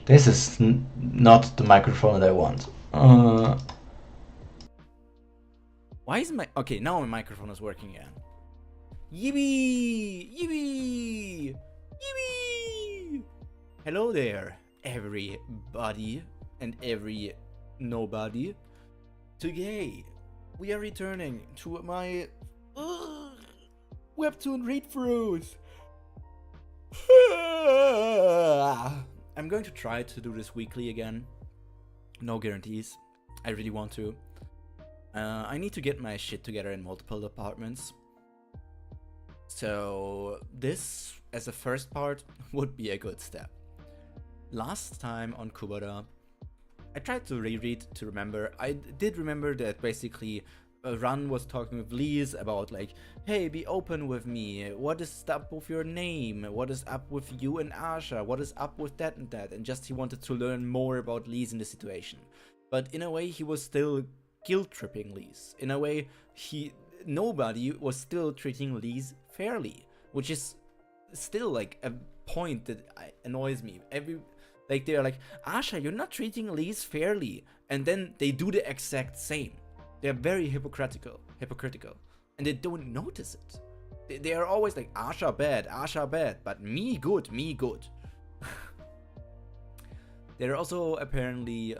This is not the microphone that I want. Why is my... Okay, now my microphone is working again. Yippee! Yippee! Yippee! Hello there, everybody and every nobody. Today, we are returning to my Webtoon read-throughs. I'm going to try to do this weekly again. No guarantees. I really want to. I need to get my shit together in multiple departments. So this, as a first part, would be a good step. Last time on Kubera, I tried to reread to remember. I did remember that basically Ran was talking with Lise about like, hey, be open with me. What is up with your name? What is up with you and Asha? What is up with that and that? And just he wanted to learn more about Lise in the situation. But in a way, he was still guilt-tripping Lise. In a way, nobody was still treating Lise fairly, which is still like a point that annoys me. They're like, Asha, you're not treating Lise fairly, and then they do the exact same. They're very hypocritical, and they don't notice it. They are always like, Asha bad, but me good. They're also apparently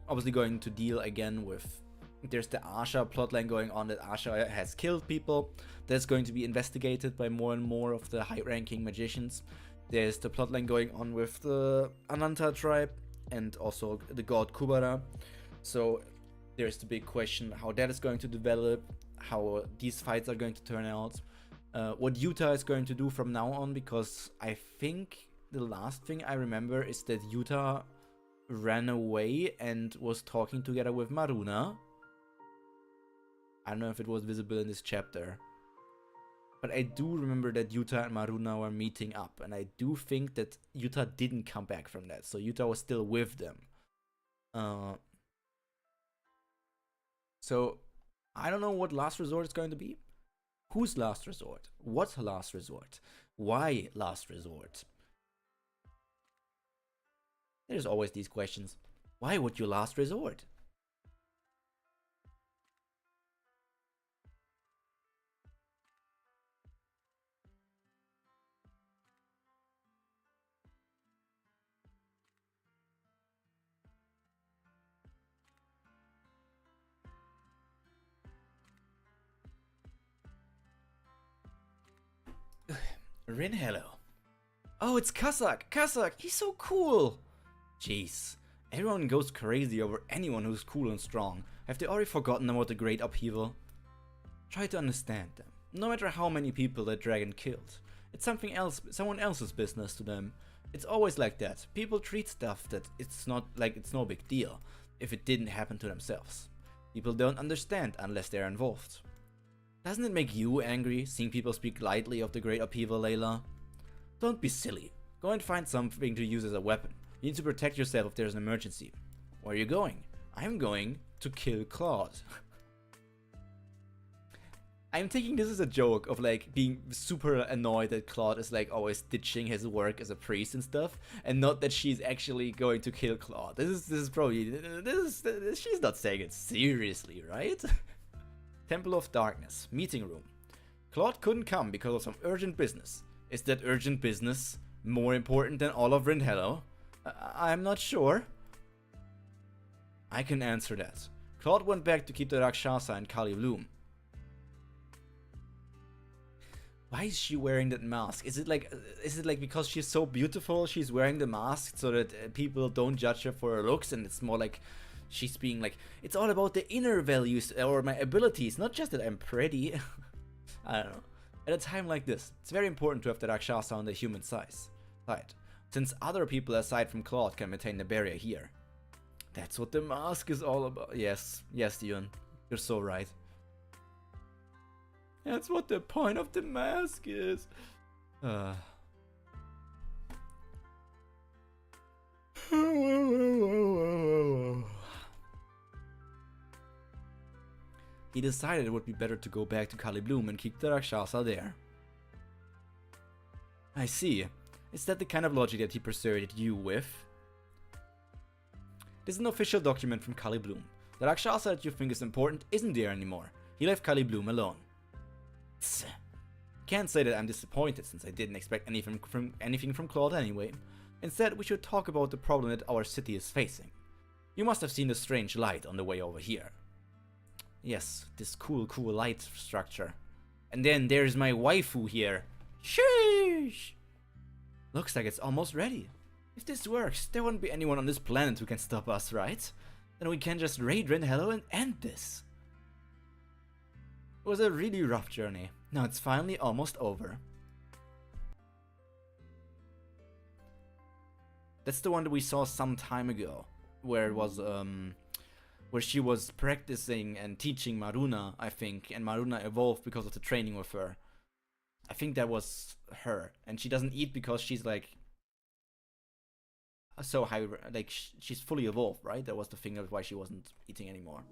obviously going to deal again with, there's the Asha plotline going on that Asha has killed people. That's going to be investigated by more and more of the high-ranking magicians. There's the plotline going on with the Ananta tribe and also the god Kubera. So there's the big question how that is going to develop, how these fights are going to turn out, what Yuta is going to do from now on, because I think the last thing I remember is that Yuta ran away and was talking together with Maruna. I don't know if it was visible in this chapter, but I do remember that Yuta and Maruna were meeting up, and I do think that Yuta didn't come back from that, so Yuta was still with them. So I don't know what last resort is going to be. Whose last resort? What last resort? Why last resort? There's always these questions. Why would you last resort? Rin, hello. Oh, it's Kazak, he's so cool. Jeez, everyone goes crazy over anyone who's cool and strong. Have they already forgotten about the Great Upheaval? Try to understand them. No matter how many people that dragon killed, it's someone else's business to them. It's always like that. People treat stuff that it's no big deal if it didn't happen to themselves. People don't understand unless they're involved. Doesn't it make you angry seeing people speak lightly of the Great Upheaval, Layla? Don't be silly. Go and find something to use as a weapon. You need to protect yourself if there's an emergency. Where are you going? I'm going to kill Claude. I'm taking this as a joke of like being super annoyed that Claude is like always ditching his work as a priest and stuff, and not that she's actually going to kill Claude. This is probably she's not saying it seriously, right? Temple of Darkness, meeting room. Claude couldn't come because of some urgent business. Is that urgent business more important than all of Rindhello? I'm not sure. I can answer that. Claude went back to keep the Rakshasa and Kali Bloom. Why is she wearing that mask? Is it like because she's so beautiful she's wearing the mask so that people don't judge her for her looks, and it's more like she's being like, it's all about the inner values or my abilities, not just that I'm pretty. I don't know. At a time like this, it's very important to have the Rakshasa on the human side, since other people aside from Claude can maintain the barrier here. That's what the mask is all about. Yes, Dion, you're so right. That's what the point of the mask is. He decided it would be better to go back to Kali Bloom and keep the Rakshasa there. I see. Is that the kind of logic that he persuaded you with? This is an official document from Kali Bloom. The Rakshasa that you think is important isn't there anymore. He left Kali Bloom alone. Tsk. Can't say that I'm disappointed since I didn't expect anything from Claude anyway. Instead, we should talk about the problem that our city is facing. You must have seen the strange light on the way over here. Yes, this cool light structure. And then there's my waifu here. Sheesh! Looks like it's almost ready. If this works, there won't be anyone on this planet who can stop us, right? Then we can just raid Ren Hello and end this. It was a really rough journey. Now it's finally almost over. That's the one that we saw some time ago, where it was where she was practicing and teaching Maruna, I think, and Maruna evolved because of the training with her. I think that was her, and she doesn't eat because she's like so high, like she's fully evolved, right? That was the thing of why she wasn't eating anymore.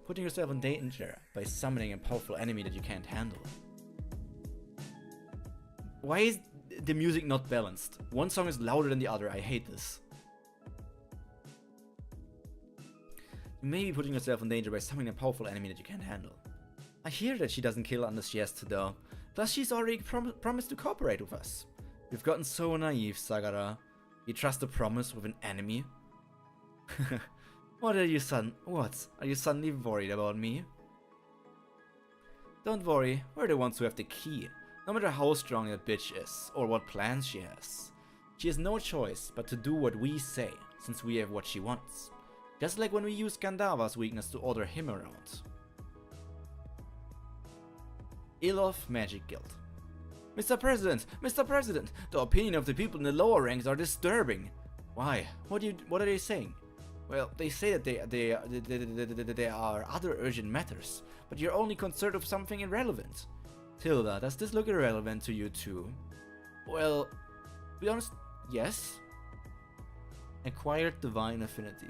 Putting yourself in danger by summoning a powerful enemy that you can't handle. Why is the music not balanced? One song is louder than the other. I hate this. You may be putting yourself in danger by summoning a powerful enemy that you can't handle. I hear that she doesn't kill unless she has to though. Plus she's already promised to cooperate with us. You've gotten so naive, Sagara. You trust a promise with an enemy? What are you suddenly worried about me? Don't worry, we're the ones who have the key. No matter how strong that bitch is, or what plans she has. She has no choice but to do what we say, since we have what she wants. Just like when we used Gandharva's weakness to order him around. Ilof Magic Guild. Mr. President! Mr. President! The opinion of the people in the lower ranks are disturbing. Why? What are they saying? Well, they say that there are other urgent matters, but you're only concerned with something irrelevant. Tilda, does this look irrelevant to you too? Well, to be honest, yes. Acquired Divine Affinity.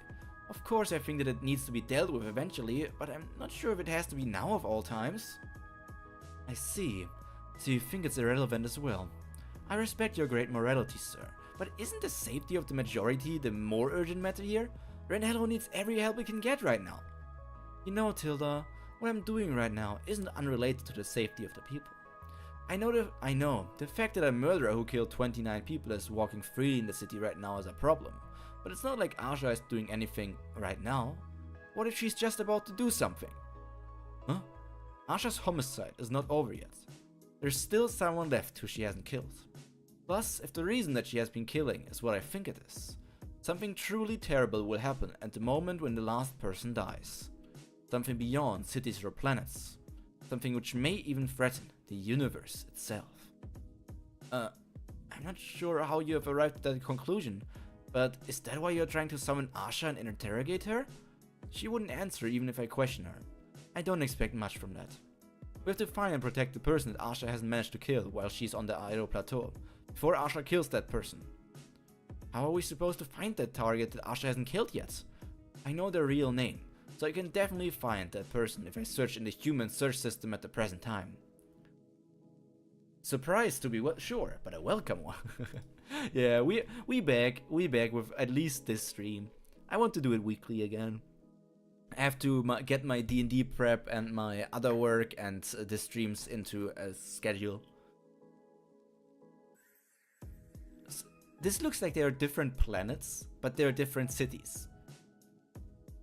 Of course I think that it needs to be dealt with eventually, but I'm not sure if it has to be now of all times. I see. So you think it's irrelevant as well. I respect your great morality, sir, but isn't the safety of the majority the more urgent matter here? Ren Hello needs every help we can get right now. You know, Tilda, what I'm doing right now isn't unrelated to the safety of the people. I know, the fact that a murderer who killed 29 people is walking free in the city right now is a problem. But it's not like Asha is doing anything right now. What if she's just about to do something? Huh? Asha's homicide is not over yet. There's still someone left who she hasn't killed. Plus, if the reason that she has been killing is what I think it is, something truly terrible will happen at the moment when the last person dies. Something beyond cities or planets. Something which may even threaten the universe itself. I'm not sure how you have arrived at that conclusion, but is that why you're trying to summon Asha and interrogate her? She wouldn't answer even if I question her. I don't expect much from that. We have to find and protect the person that Asha hasn't managed to kill while she's on the Pyro plateau, before Asha kills that person. How are we supposed to find that target that Asha hasn't killed yet? I know their real name, so I can definitely find that person if I search in the human search system at the present time. Surprised to be sure, but a welcome one. Yeah, we back with at least this stream. I want to do it weekly again. I have to get my D&D prep and my other work and the streams into a schedule. This looks like they are different planets, but they are different cities.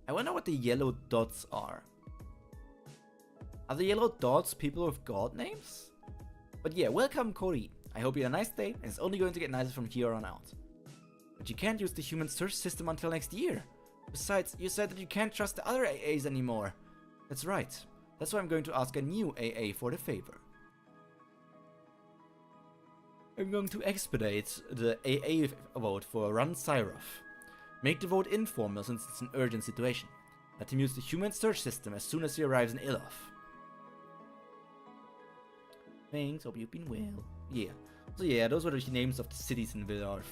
I wonder what the yellow dots are. Are the yellow dots people with god names? But yeah, welcome Kori. I hope you had a nice day, and it's only going to get nicer from here on out. But you can't use the human search system until next year. Besides, you said that you can't trust the other AAs anymore. That's right. That's why I'm going to ask a new AA for the favor. I'm going to expedite the AA vote for Run Syroth. Make the vote informal since it's an urgent situation. Let him use the human search system as soon as he arrives in Ilof. Thanks, hope you've been well. Yeah. So yeah, those were the names of the cities in Villarf.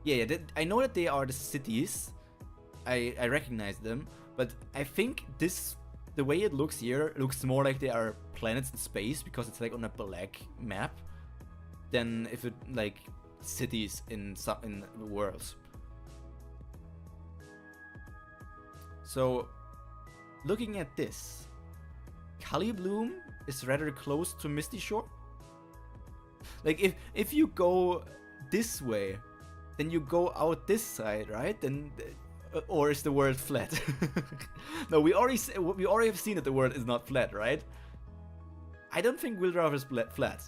Yeah, I know that they are the cities. I recognize them, but I think this the way it looks here looks more like they are planets in space because it's like on a black map than if it like cities in worlds. So, looking at this, Calibloom is rather close to Misty Shore. Like if you go this way, then you go out this side, right? Then, or is the world flat? No, we already have seen that the world is not flat, right? I don't think Wildrath is flat.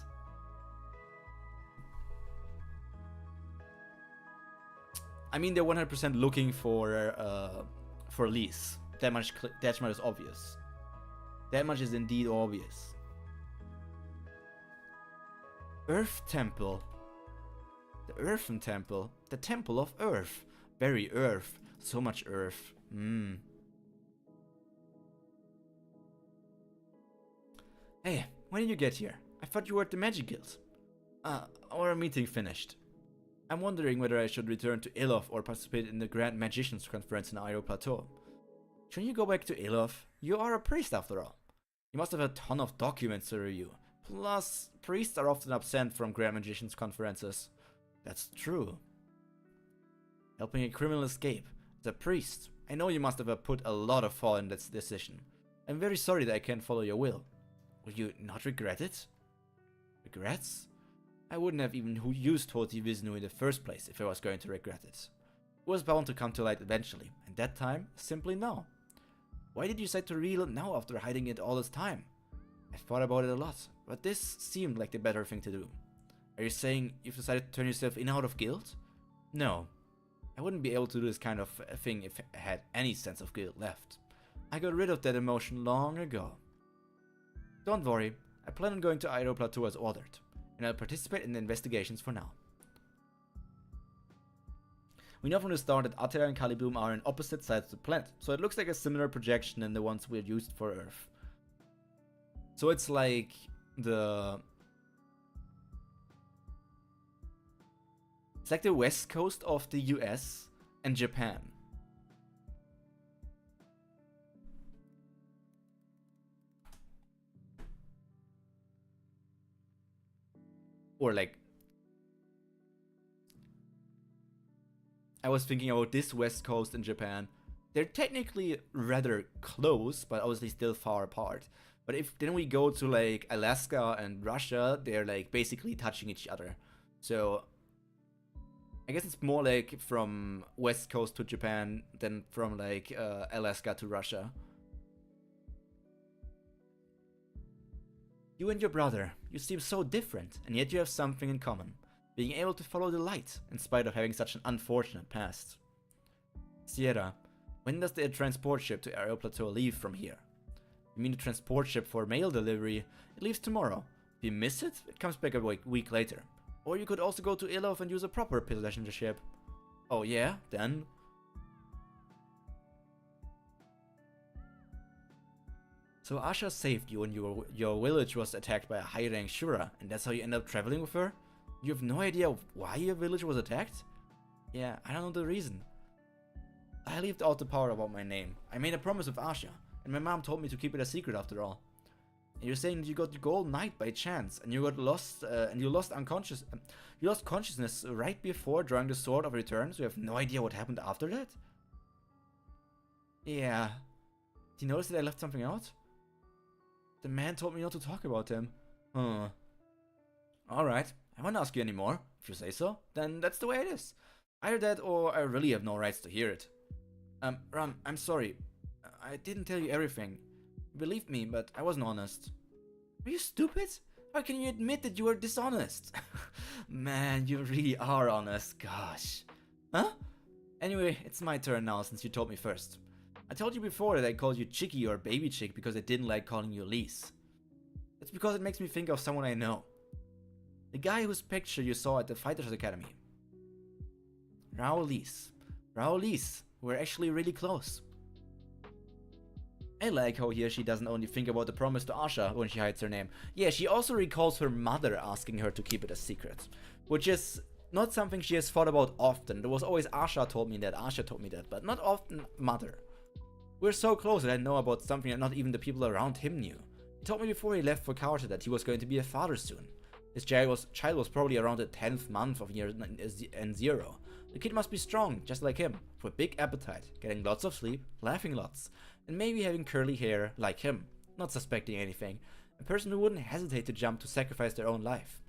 I mean, they're 100% looking for Lise. That much is obvious. That much is indeed obvious. Earth Temple. The Earthen Temple. The Temple of Earth. Very Earth. So much Earth. Hey, when did you get here? I thought you were at the Magic Guild. Our meeting finished. I'm wondering whether I should return to Ilof or participate in the Grand Magicians Conference in Io Plateau. Shouldn't you go back to Ilof? You are a priest after all. You must have a ton of documents to review. Plus, priests are often absent from Grand Magicians Conferences. That's true. Helping a criminal escape. As a priest, I know you must have put a lot of thought in this decision. I'm very sorry that I can't follow your will. Will you not regret it? Regrets? I wouldn't have even used Hoti Vishnu in the first place if I was going to regret it. It was bound to come to light eventually, and that time, simply now. Why did you decide to reveal it now after hiding it all this time? I thought about it a lot, but this seemed like the better thing to do. Are you saying you've decided to turn yourself in out of guilt? No. I wouldn't be able to do this kind of thing if I had any sense of guilt left. I got rid of that emotion long ago. Don't worry, I plan on going to Iro Plateau as ordered, and I'll participate in the investigations for now. We know from the start that Atera and Calibloom are on opposite sides of the planet, so it looks like a similar projection than the ones we used for Earth. So it's like the west coast of the US and Japan. Or like, I was thinking about this west coast in Japan. They're technically rather close, but obviously still far apart. But if then we go to like Alaska and Russia, they're like basically touching each other. So I guess it's more like from west coast to Japan than from like Alaska to Russia. You and your brother, you seem so different, and yet you have something in common. Being able to follow the light, in spite of having such an unfortunate past. Sierra, when does the transport ship to Aero Plateau leave from here? You mean the transport ship for mail delivery? It leaves tomorrow. If you miss it, it comes back a week later. Or you could also go to Ilof and use a proper passenger ship. Oh yeah? Then... So Asha saved you when your village was attacked by a high-rank Shura, and that's how you end up traveling with her? You have no idea why your village was attacked? Yeah, I don't know the reason. I left out the part about my name. I made a promise with Asha, and my mom told me to keep it a secret after all. And you're saying that you got the gold knight by chance, and you got lost, you lost consciousness right before drawing the Sword of Return, so you have no idea what happened after that? Yeah. Did you notice that I left something out? The man told me not to talk about him. Huh. Alright, I won't ask you anymore. If you say so, then that's the way it is. Either that or I really have no rights to hear it. Ram, I'm sorry. I didn't tell you everything. Believe me, but I wasn't honest. Are you stupid? How can you admit that you were dishonest? Man, you really are honest. Gosh. Huh? Anyway, it's my turn now since you told me first. I told you before that I called you Chicky or Baby Chick because I didn't like calling you Lise. That's because it makes me think of someone I know. The guy whose picture you saw at the Fighters Academy. Rao-Lise. Rao-Lise. We're actually really close. I like how she doesn't only think about the promise to Asha when she hides her name. Yeah, she also recalls her mother asking her to keep it a secret. Which is not something she has thought about often. There was always Asha told me that, but not often mother. We're so close that I know about something that not even the people around him knew. He told me before he left for Carter that he was going to be a father soon. His child was probably around the 10th month of year N0. The kid must be strong, just like him, with a big appetite, getting lots of sleep, laughing lots, and maybe having curly hair like him, not suspecting anything, a person who wouldn't hesitate to jump to sacrifice their own life.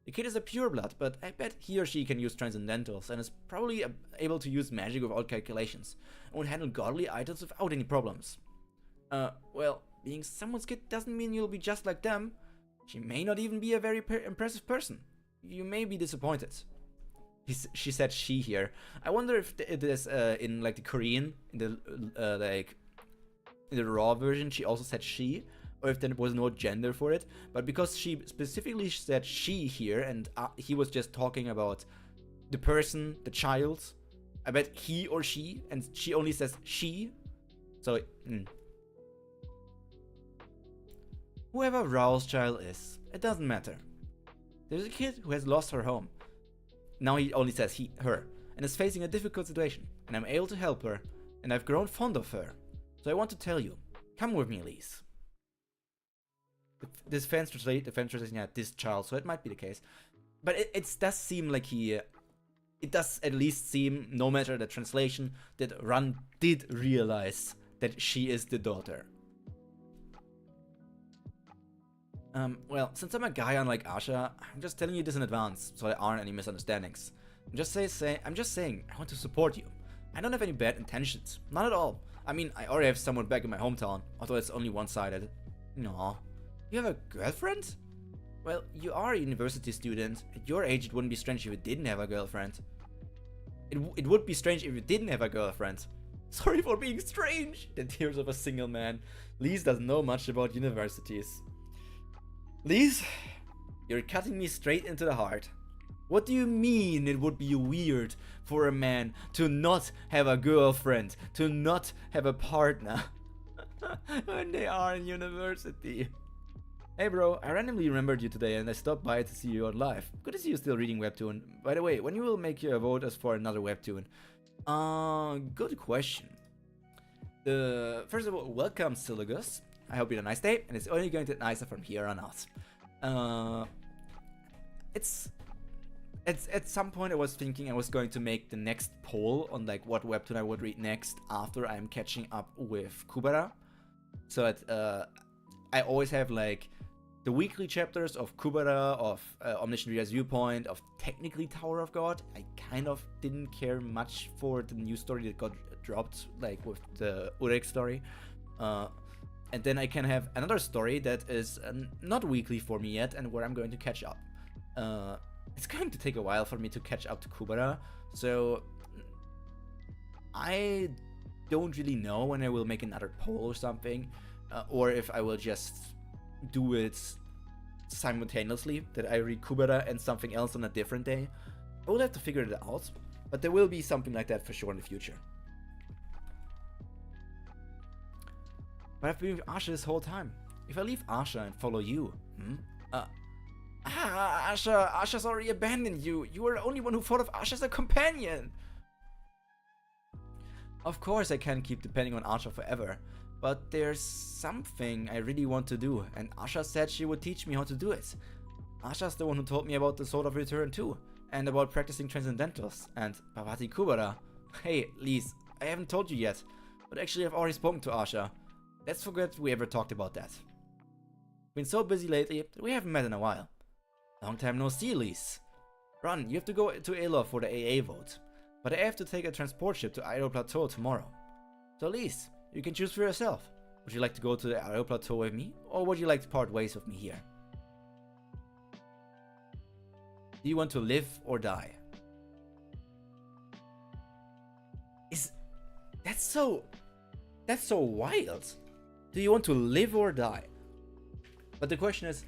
The kid is a pureblood, but I bet he or she can use transcendentals and is probably able to use magic without calculations, and would handle godly items without any problems. Well, being someone's kid doesn't mean you'll be just like them. She may not even be a very impressive person. You may be disappointed. She said she here. I wonder if it is in like the Korean, in the like in the raw version, she also said she, or if there was no gender for it. But because she specifically said she here, and he was just talking about the person, the child, I bet he or she, and she only says she. So, Whoever Raoul's child is, it doesn't matter. There's a kid who has lost her home. Now he only says he, her, and is facing a difficult situation, and I'm able to help her, and I've grown fond of her. So I want to tell you, come with me, Lise. The fans translation had this child, so it might be the case. But it does seem like it does at least seem, no matter the translation, that Ran did realize that she is the daughter. Well, since I'm a guy unlike Asha, I'm just telling you this in advance, so there aren't any misunderstandings. I'm just saying, I want to support you. I don't have any bad intentions, not at all. I mean, I already have someone back in my hometown, although it's only one-sided. No. You have a girlfriend? Well, you are a university student. At your age, it wouldn't be strange if you didn't have a girlfriend. It would be strange if you didn't have a girlfriend. Sorry for being strange! The tears of a single man. Lise doesn't know much about universities. Lise, you're cutting me straight into the heart. What do you mean it would be weird for a man to not have a girlfriend, to not have a partner when they are in university? Hey bro, I randomly remembered you today and I stopped by to see you on live. Good to see you still reading Webtoon. By the way, when you will make your vote as for another Webtoon? Good question. First of all, welcome Siligus. I hope you had a nice day, and it's only going to get nicer from here on out. It's at some point I was thinking I was going to make the next poll on like what Webtoon I would read next after I'm catching up with Kubera. So that I always have like the weekly chapters of Kubera, of Omniscient Reader's Viewpoint, of technically Tower of God. I kind of didn't care much for the new story that got dropped, like with the Urek story. And then I can have another story that is not weekly for me yet, and where I'm going to catch up. It's going to take a while for me to catch up to Kubera, so I don't really know when I will make another poll or something, or if I will just do it simultaneously, that I read Kubera and something else on a different day. I will have to figure it out, but there will be something like that for sure in the future. But I've been with Asha this whole time. If I leave Asha and follow you, Asha's already abandoned you. You were the only one who thought of Asha as a companion. Of course I can't keep depending on Asha forever, but there's something I really want to do, and Asha said she would teach me how to do it. Asha's the one who told me about the Sword of Return too, and about practicing Transcendentals, and Bhavati Kubera. Hey, Lise, I haven't told you yet, but actually I've already spoken to Asha. Let's forget we ever talked about that. Been so busy lately that we haven't met in a while. Long time no see, Lise. Run, you have to go to Elo for the AA vote. But I have to take a transport ship to Pyro Plateau tomorrow. So Lise, you can choose for yourself. Would you like to go to the Pyro Plateau with me, or would you like to part ways with me here? Do you want to live or die? That's so wild. Do you want to live or die? But the question is,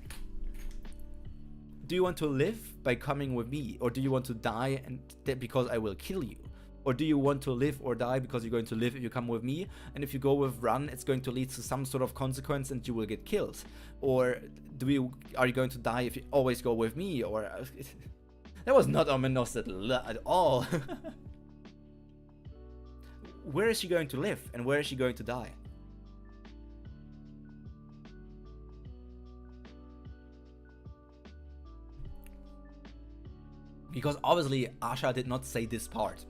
do you want to live by coming with me, or do you want to die and because I will kill you? Or do you want to live or die because you're going to live if you come with me, and if you go with Run, it's going to lead to some sort of consequence and you will get killed? Or are you going to die if you always go with me? Or that was not ominous at all. where is she going to live and where is she going to die? Because obviously Asha did not say this part.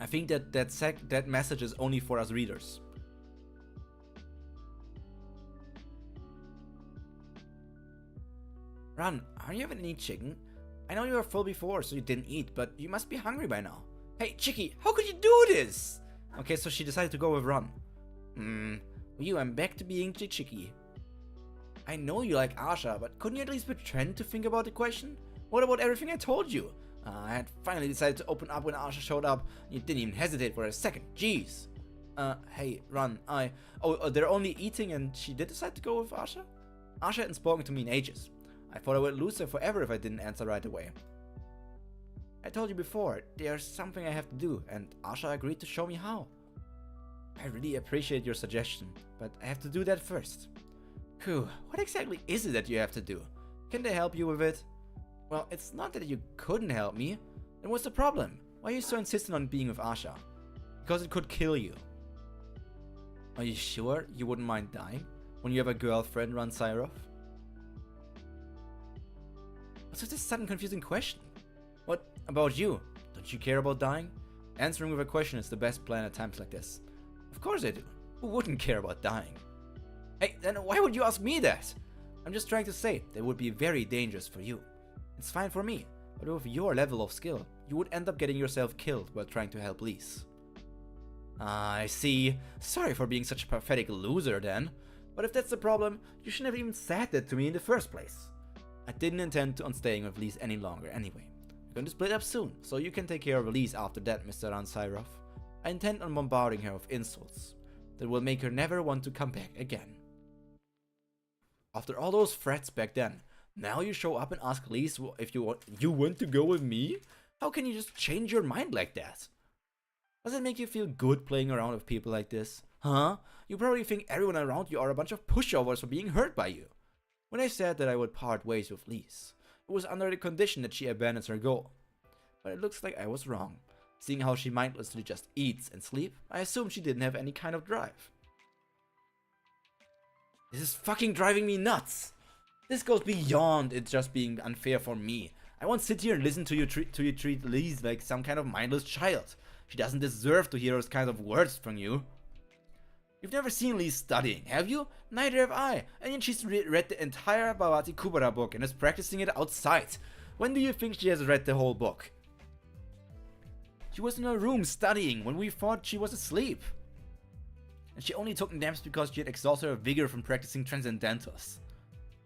I think that message is only for us readers. Run, are you having any chicken? I know you were full before, so you didn't eat, but you must be hungry by now. Hey, Chicky, how could you do this? Okay, so she decided to go with Run. You, I'm back to being Chicky. I know you like Asha, but couldn't you at least pretend to think about the question? What about everything I told you? I had finally decided to open up when Asha showed up. You didn't even hesitate for a second. Jeez. Hey, Run, they're only eating and she did decide to go with Asha? Asha hadn't spoken to me in ages. I thought I would lose her forever if I didn't answer right away. I told you before, there's something I have to do, and Asha agreed to show me how. I really appreciate your suggestion, but I have to do that first. Phew, what exactly is it that you have to do? Can they help you with it? Well, it's not that you couldn't help me. Then what's the problem? Why are you so insistent on being with Asha? Because it could kill you. Are you sure you wouldn't mind dying when you have a girlfriend, Ran Syrov? What's with this sudden confusing question? What about you? Don't you care about dying? Answering with a question is the best plan at times like this. Of course I do. Who wouldn't care about dying? Hey, then why would you ask me that? I'm just trying to say that would be very dangerous for you. It's fine for me, but with your level of skill, you would end up getting yourself killed while trying to help Lise. I see. Sorry for being such a pathetic loser then. But if that's the problem, you shouldn't have even said that to me in the first place. I didn't intend on staying with Lise any longer anyway. We're going to split up soon, so you can take care of Lise after that, Mr. Ransyrov. I intend on bombarding her with insults that will make her never want to come back again. After all those threats back then, now you show up and ask Lise if you want to go with me? How can you just change your mind like that? Does it make you feel good playing around with people like this? Huh? You probably think everyone around you are a bunch of pushovers for being hurt by you. When I said that I would part ways with Lise, it was under the condition that she abandons her goal. But it looks like I was wrong. Seeing how she mindlessly just eats and sleeps, I assumed she didn't have any kind of drive. This is fucking driving me nuts! This goes beyond it just being unfair for me. I won't sit here and listen to you treat Lise like some kind of mindless child. She doesn't deserve to hear those kinds of words from you. You've never seen Lise studying, have you? Neither have I. And yet she's read the entire Bhavati Kubera book and is practicing it outside. When do you think she has read the whole book? She was in her room studying when we thought she was asleep. And she only took naps because she had exhausted her vigor from practicing Transcendentals.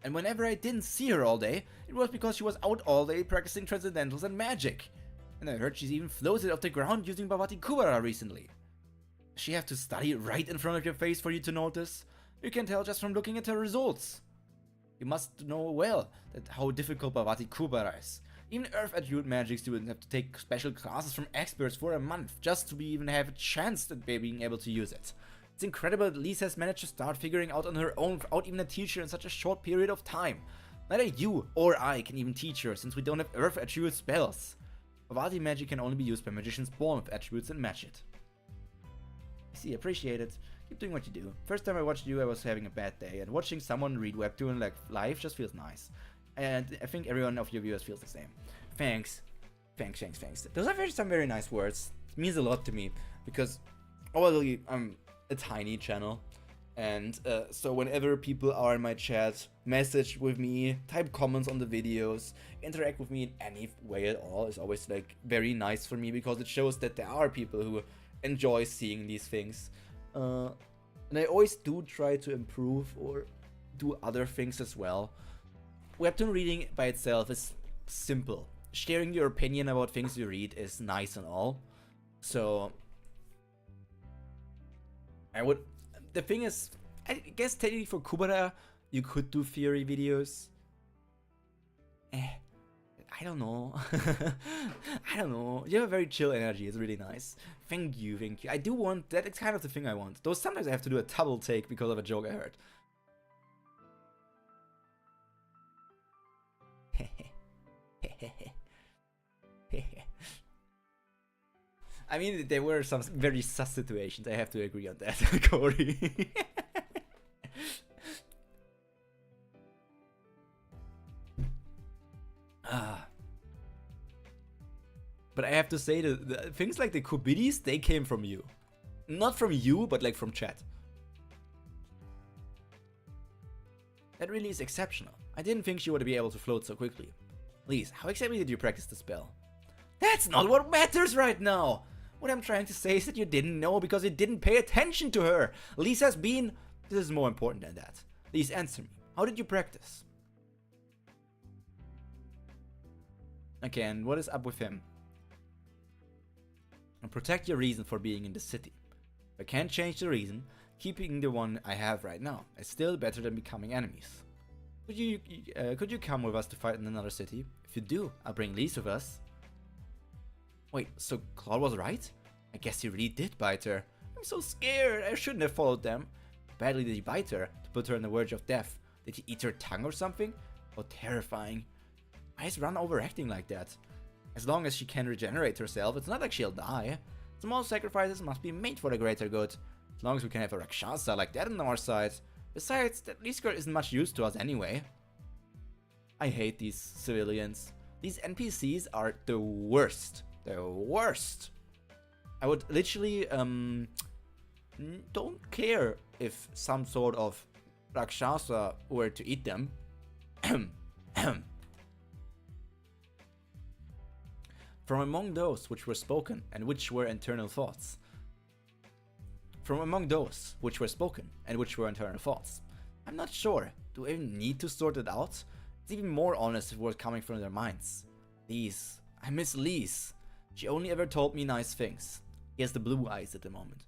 And whenever I didn't see her all day, it was because she was out all day practicing Transcendentals and magic. And I heard she's even floated off the ground using Bhavati Kubera recently. Does she have to study right in front of your face for you to notice? You can tell just from looking at her results. You must know well that how difficult Bhavati Kubera is. Even Earth attribute magic students have to take special classes from experts for a month just to even have a chance at being able to use it. It's incredible that Lise has managed to start figuring out on her own without even a teacher in such a short period of time. Neither you or I can even teach her since we don't have Earth attribute spells. Bhavati magic can only be used by magicians born with attributes and match it. I see, appreciate it. Keep doing what you do. First time I watched you, I was having a bad day, and watching someone read Webtoon like live just feels nice. And I think every one of your viewers feels the same. Thanks. Thanks. Those are some very nice words. It means a lot to me, because obviously I'm a tiny channel, and so whenever people are in my chat, message with me, type comments on the videos, interact with me in any way at all is always like very nice for me, because it shows that there are people who enjoy seeing these things. And I always do try to improve or do other things as well. Webtoon reading by itself is simple. Sharing your opinion about things you read is nice and all. So the thing is, I guess technically for Kubera you could do theory videos. I don't know. I don't know. You have a very chill energy. It's really nice. Thank you. I do want that. It's kind of the thing I want. Though sometimes I have to do a double take because of a joke I heard. I mean, there were some very sus situations. I have to agree on that, Corey. But I have to say that the things like the Kubidis, they came from you. Not from you, but like from chat. That really is exceptional. I didn't think she would be able to float so quickly. Lise, how exactly did you practice the spell? That's not what matters right now! What I'm trying to say is that you didn't know because you didn't pay attention to her. Lise has been... This is more important than that. Lise, answer me. How did you practice? Okay, and what is up with him? And protect your reason for being in the city. If I can't change the reason, keeping the one I have right now is still better than becoming enemies. Could you come with us to fight in another city? If you do, I'll bring Lise with us. Wait, so Claude was right? I guess he really did bite her. I'm so scared, I shouldn't have followed them. Badly did he bite her, to put her on the verge of death. Did he eat her tongue or something? Oh, terrifying. Why is Ran overacting like that? As long as she can regenerate herself, it's not like she'll die. Small sacrifices must be made for the greater good. As long as we can have a Rakshasa like that on our side. Besides, that Lise girl isn't much use to us anyway. I hate these civilians. These NPCs are the worst. The worst. I would literally, don't care if some sort of Rakshasa were to eat them. From among those which were spoken and which were internal thoughts. From among those which were spoken and which were internal thoughts. I'm not sure. Do I even need to sort it out? It's even more honest if it was coming from their minds. Lise. I miss Lise. She only ever told me nice things. He has the blue eyes at the moment.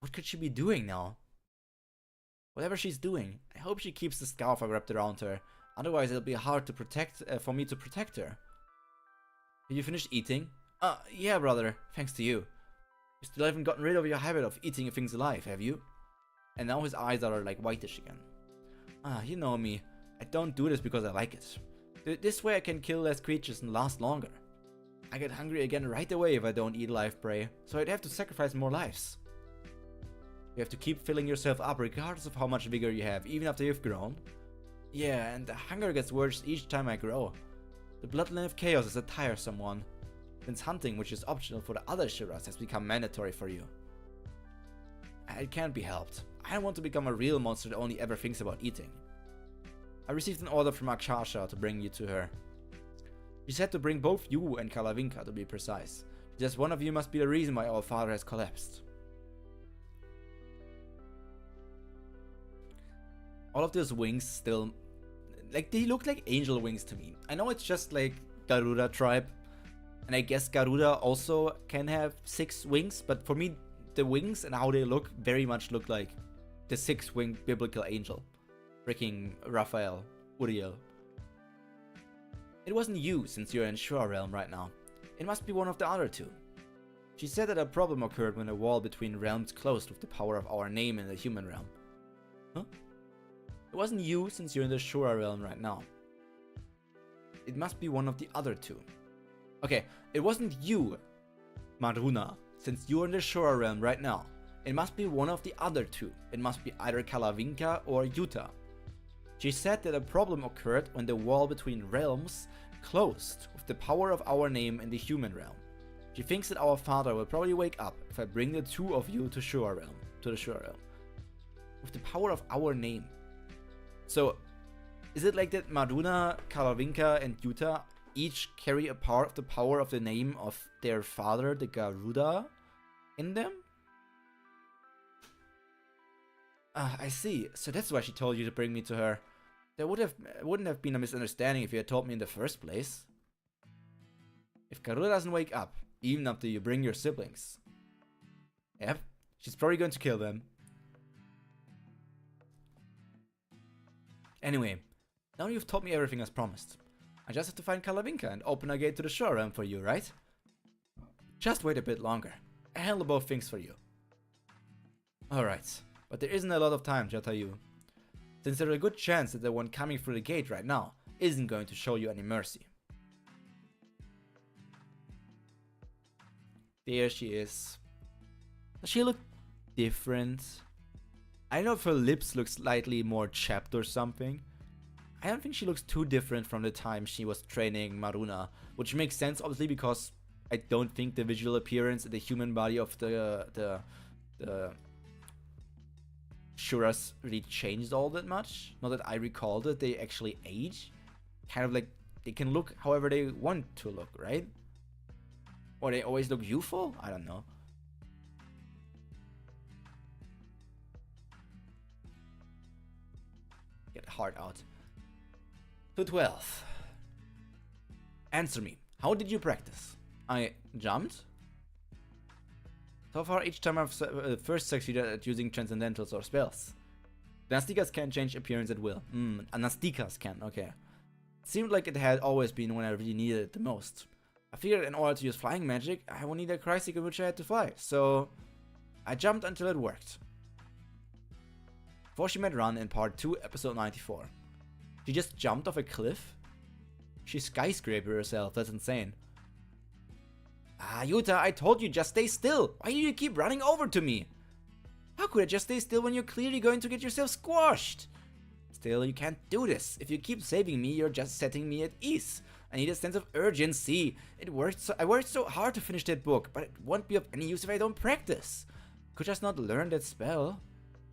What could she be doing now? Whatever she's doing, I hope she keeps the scarf I wrapped around her. Otherwise it'll be hard to protect for me to protect her. Have you finished eating? Yeah, brother. Thanks to you. You still haven't gotten rid of your habit of eating things alive, have you? And now his eyes are like whitish again. You know me. I don't do this because I like it. This way I can kill less creatures and last longer. I get hungry again right away if I don't eat live prey, so I'd have to sacrifice more lives. You have to keep filling yourself up regardless of how much vigor you have, even after you've grown. Yeah, and the hunger gets worse each time I grow. The bloodline of chaos is a tiresome one, since hunting, which is optional for the other Shiras, has become mandatory for you. It can't be helped. I don't want to become a real monster that only ever thinks about eating. I received an order from Akshasha to bring you to her. She said to bring both you and Kalavinka, to be precise. She says one of you must be the reason why our father has collapsed. All of those wings still... Like, they look like angel wings to me. I know it's just like Garuda tribe. And I guess Garuda also can have 6 wings. But for me, the wings and how they look very much look like the 6-winged biblical angel. Freaking Raphael, Uriel. It wasn't you, since you're in Shura realm right now. It must be one of the other two. She said that a problem occurred when the wall between realms closed with the power of our name in the human realm. Huh? It wasn't you, since you're in the Shura realm right now. It must be one of the other two. Okay, it wasn't you, Maruna, since you're in the Shura realm right now. It must be one of the other two. It must be either Kalavinka or Yuta. She said that a problem occurred when the wall between realms closed with the power of our name in the human realm. She thinks that our father will probably wake up if I bring the two of you to the Shura realm. With the power of our name. So, is it like that Maduna, Kalavinka, and Yuta each carry a part of the power of the name of their father, the Garuda, in them? I see. So that's why she told you to bring me to her. There wouldn't have been a misunderstanding if you had told me in the first place. If Garuda doesn't wake up, even after you bring your siblings. Yep, she's probably going to kill them. Anyway, now you've told me everything as promised. I just have to find Kalavinka and open a gate to the Shura realm for you, right? Just wait a bit longer. I'll handle both things for you. Alright, but there isn't a lot of time, Jatayu. Since there's a good chance that the one coming through the gate right now isn't going to show you any mercy. There she is. Does she look different? I don't know if her lips look slightly more chapped or something. I don't think she looks too different from the time she was training Maruna, which makes sense obviously because I don't think the visual appearance and the human body of the Shuras really changed all that much. Not that I recall that they actually age. Kind of like they can look however they want to look, right? Or they always look youthful? I don't know. Get the heart out. To 12. Answer me. How did you practice? I jumped. So far, each time I've first succeeded at using transcendentals or spells. Anastikas can change appearance at will. Anastikas can, okay. It seemed like it had always been when I really needed it the most. I figured in order to use flying magic, I would need a crisis in which I had to fly, so I jumped until it worked. Before she met Run in part 2, episode 94. She just jumped off a cliff? She skyscraper herself, that's insane. Ah, Yuta, I told you, just stay still. Why do you keep running over to me? How could I just stay still when you're clearly going to get yourself squashed? Still, you can't do this. If you keep saving me, you're just setting me at ease. I need a sense of urgency. I worked so hard to finish that book, but it won't be of any use if I don't practice. Could just not learn that spell?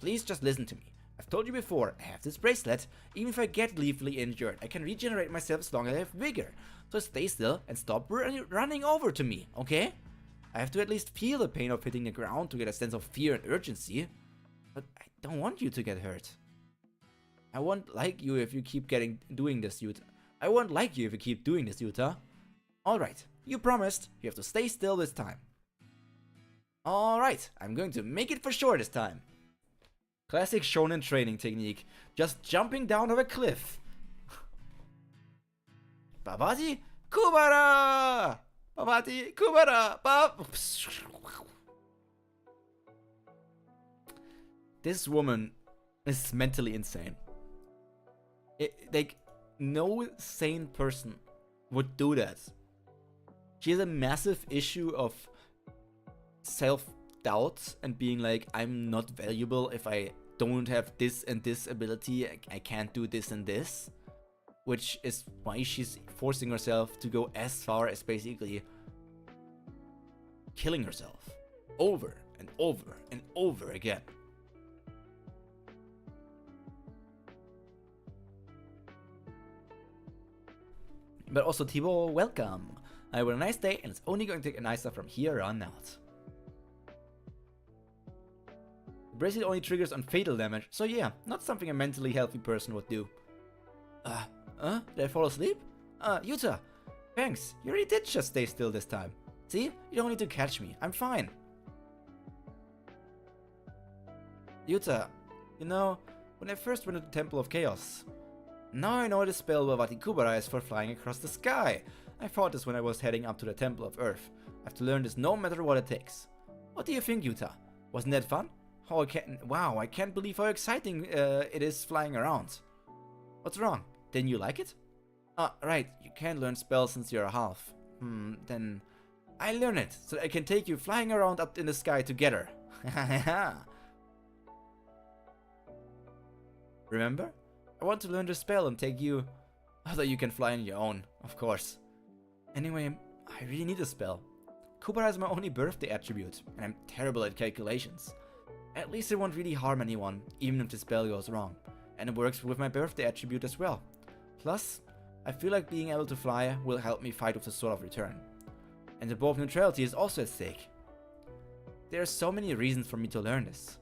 Please just listen to me. I've told you before, I have this bracelet. Even if I get lethally injured, I can regenerate myself as long as I have vigor. So stay still and stop running over to me, okay? I have to at least feel the pain of hitting the ground to get a sense of fear and urgency. But I don't want you to get hurt. I won't like you if you keep doing this, Yuta. I won't like you if you keep doing this, Yuta. Alright, you promised. You have to stay still this time. Alright, I'm going to make it for sure this time. Classic shonen training technique. Just jumping down off a cliff. Babati? Kubera! Babati, Kubera! This woman is mentally insane. Like, no sane person would do that. She has a massive issue of self-doubt and being like, I'm not valuable if I don't have this and this ability. I can't do this and this. Which is why she's forcing herself to go as far as basically killing herself over and over and over again. But also, Thibaut, welcome. I had a nice day and it's only going to get nicer from here on out. The bracelet only triggers on fatal damage, so yeah, not something a mentally healthy person would do. Did I fall asleep? Yuta, thanks, you really did just stay still this time. See, you don't need to catch me, I'm fine. Yuta, you know, when I first went to the Temple of Chaos, now I know the spell Wavati Kubera is for flying across the sky. I thought this when I was heading up to the Temple of Earth. I have to learn this no matter what it takes. What do you think, Yuta? Wasn't that fun? Wow, I can't believe how exciting it is flying around. What's wrong? Didn't you like it? Right, you can't learn spells since you're a half. Then I learn it, so I can take you flying around up in the sky together. Remember? I want to learn the spell and take you... Although you can fly on your own, of course. Anyway, I really need a spell. Kubera is my only birthday attribute, and I'm terrible at calculations. At least it won't really harm anyone, even if the spell goes wrong. And it works with my birthday attribute as well. Plus, I feel like being able to fly will help me fight with the Sword of Return. And the Bow of Neutrality is also at stake. There are so many reasons for me to learn this.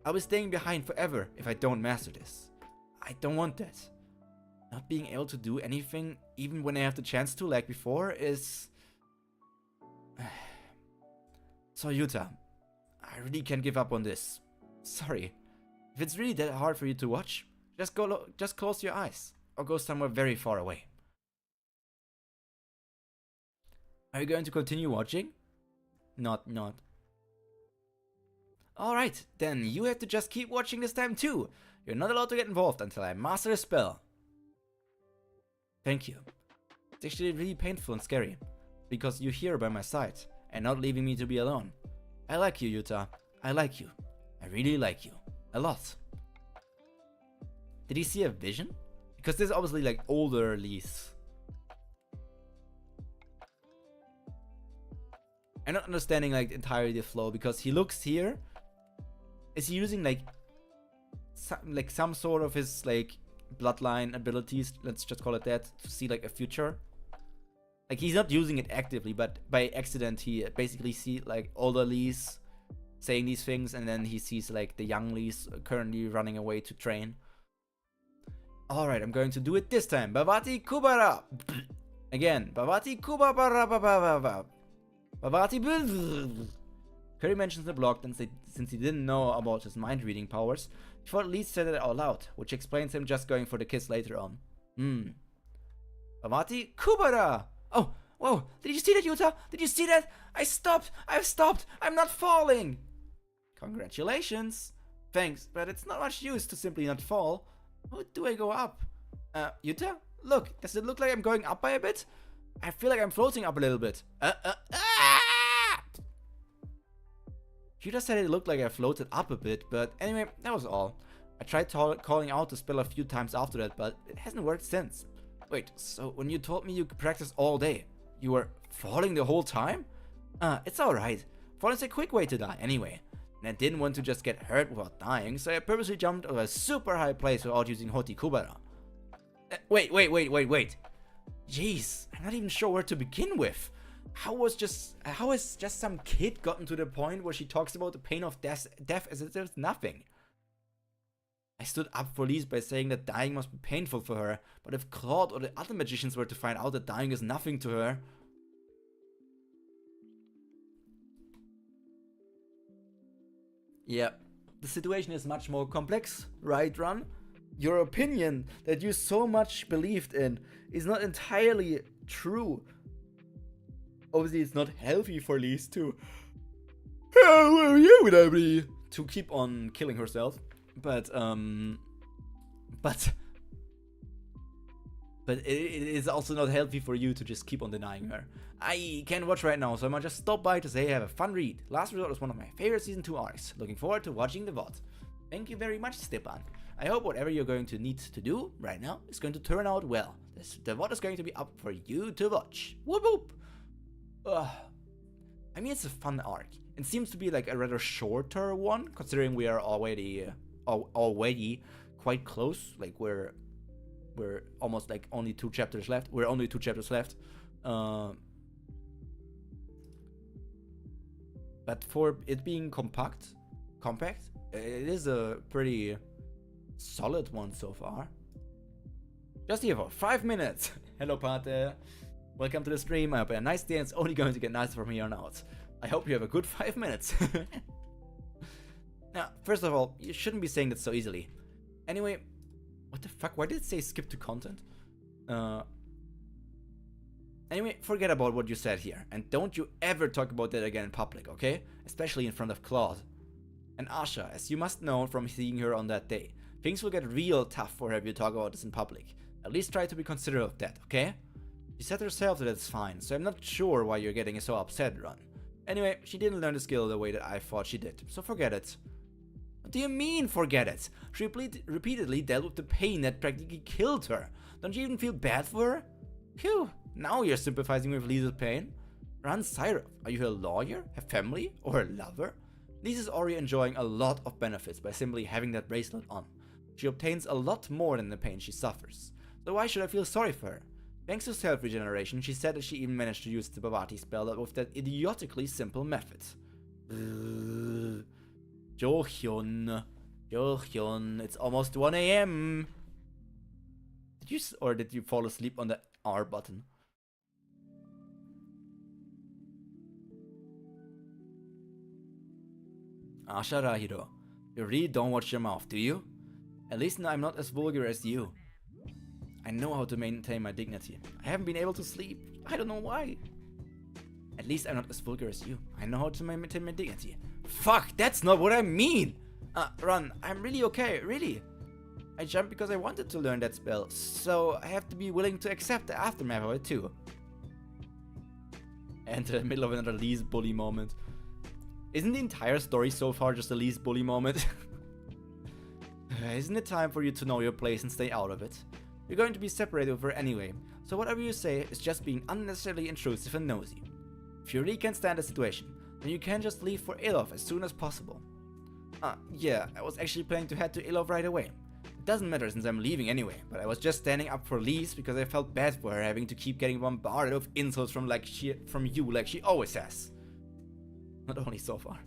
I'll be staying behind forever if I don't master this. I don't want that. Not being able to do anything, even when I have the chance to like before, is... So Yuta, I really can't give up on this. Sorry. If it's really that hard for you to watch, just close your eyes, or go somewhere very far away. Are you going to continue watching? Not. Alright, then you have to just keep watching this time too. You're not allowed to get involved until I master a spell. Thank you. It's actually really painful and scary, because you're here by my side, and not leaving me to be alone. I like you, Yuta. I like you. I really like you. A lot. Did he see a vision? Because this is obviously like older Lees. I'm not understanding like entirely the flow, because he looks here. Is he using like some sort of his like bloodline abilities, let's just call it that, to see like a future? Like he's not using it actively, but by accident he basically see like older Lees saying these things, and then he sees like the young Lees currently running away to train. Alright, I'm going to do it this time. Bhavati Kubera! Again, Bhavati Kubera. Bhavati. Curry mentions the blog, and since he didn't know about his mind reading powers, he thought Lee said it out loud, which explains him just going for the kiss later on. Bhavati Kubera! Oh, whoa, did you see that, Yuta? Did you see that? I've stopped, I'm not falling! Congratulations! Thanks, but it's not much use to simply not fall. How do I go up? Yuta? Look, does it look like I'm going up by a bit? I feel like I'm floating up a little bit. Yuta said it looked like I floated up a bit, but anyway, that was all. I tried calling out the spell a few times after that, but it hasn't worked since. Wait, so when you told me you could practice all day, you were falling the whole time? It's alright. Falling's a quick way to die anyway. And I didn't want to just get hurt without dying, so I purposely jumped over a super high place without using Hoti Kubera. Wait. Jeez, I'm not even sure where to begin with. How has just some kid gotten to the point where she talks about the pain of death as if there's nothing? I stood up for Lise by saying that dying must be painful for her, but if Claude or the other magicians were to find out that dying is nothing to her... Yeah, the situation is much more complex, right, Ron? Your opinion that you so much believed in is not entirely true. Obviously, it's not healthy for Lise to keep on killing herself, but it is also not healthy for you to just keep on denying her. I can't watch right now, so I might just stop by to say I have a fun read. Last Resort is one of my favorite Season 2 arcs. Looking forward to watching the VOD. Thank you very much, Stepan. I hope whatever you're going to need to do right now is going to turn out well. The VOD is going to be up for you to watch. Whoop whoop! I mean, it's a fun arc. It seems to be like a rather shorter one, considering we are already quite close. Like we're almost like only 2 chapters left. We're only 2 chapters left. But for it being compact, it is a pretty solid one so far. Just here for 5 minutes. Hello, Pate. Welcome to the stream. I hope you have a nice day, and it's only going to get nicer from here on out. I hope you have a good 5 minutes. Now, first of all, you shouldn't be saying that so easily. Anyway, what the fuck? Why did it say skip to content? Anyway, forget about what you said here, and don't you ever talk about that again in public, okay? Especially in front of Claude. And Asha, as you must know from seeing her on that day, things will get real tough for her if you talk about this in public. At least try to be considerate of that, okay? She said herself that it's fine, so I'm not sure why you're getting so upset, Ron. Anyway, she didn't learn the skill the way that I thought she did, so forget it. What do you mean, forget it? She repeatedly dealt with the pain that practically killed her. Don't you even feel bad for her? Phew, now you're sympathizing with Lisa's pain. Ron Cyrov, are you her lawyer, her family, or her lover? Lisa's already enjoying a lot of benefits by simply having that bracelet on. She obtains a lot more than the pain she suffers. So why should I feel sorry for her? Thanks to self-regeneration, she said that she even managed to use the Bhavati spell with that idiotically simple method. Johyun, it's almost 1 AM. Did you fall asleep on the R button? Asha Rahiro, you really don't watch your mouth, do you? At least I'm not as vulgar as you. I know how to maintain my dignity. I haven't been able to sleep. I don't know why. At least I'm not as vulgar as you. I know how to maintain my dignity. Fuck, that's not what I mean! Ron, I'm really okay, really. I jumped because I wanted to learn that spell, so I have to be willing to accept the aftermath of it too. And in the middle of another Lee's bully moment. Isn't the entire story so far just a Lee's bully moment? Isn't it time for you to know your place and stay out of it? You're going to be separated with her anyway, so whatever you say is just being unnecessarily intrusive and nosy. If you really can't stand the situation, then you can just leave for Ilov as soon as possible. Yeah, I was actually planning to head to Ilov right away. It doesn't matter since I'm leaving anyway, but I was just standing up for Lise because I felt bad for her having to keep getting bombarded with insults from you like she always has. Not only so far.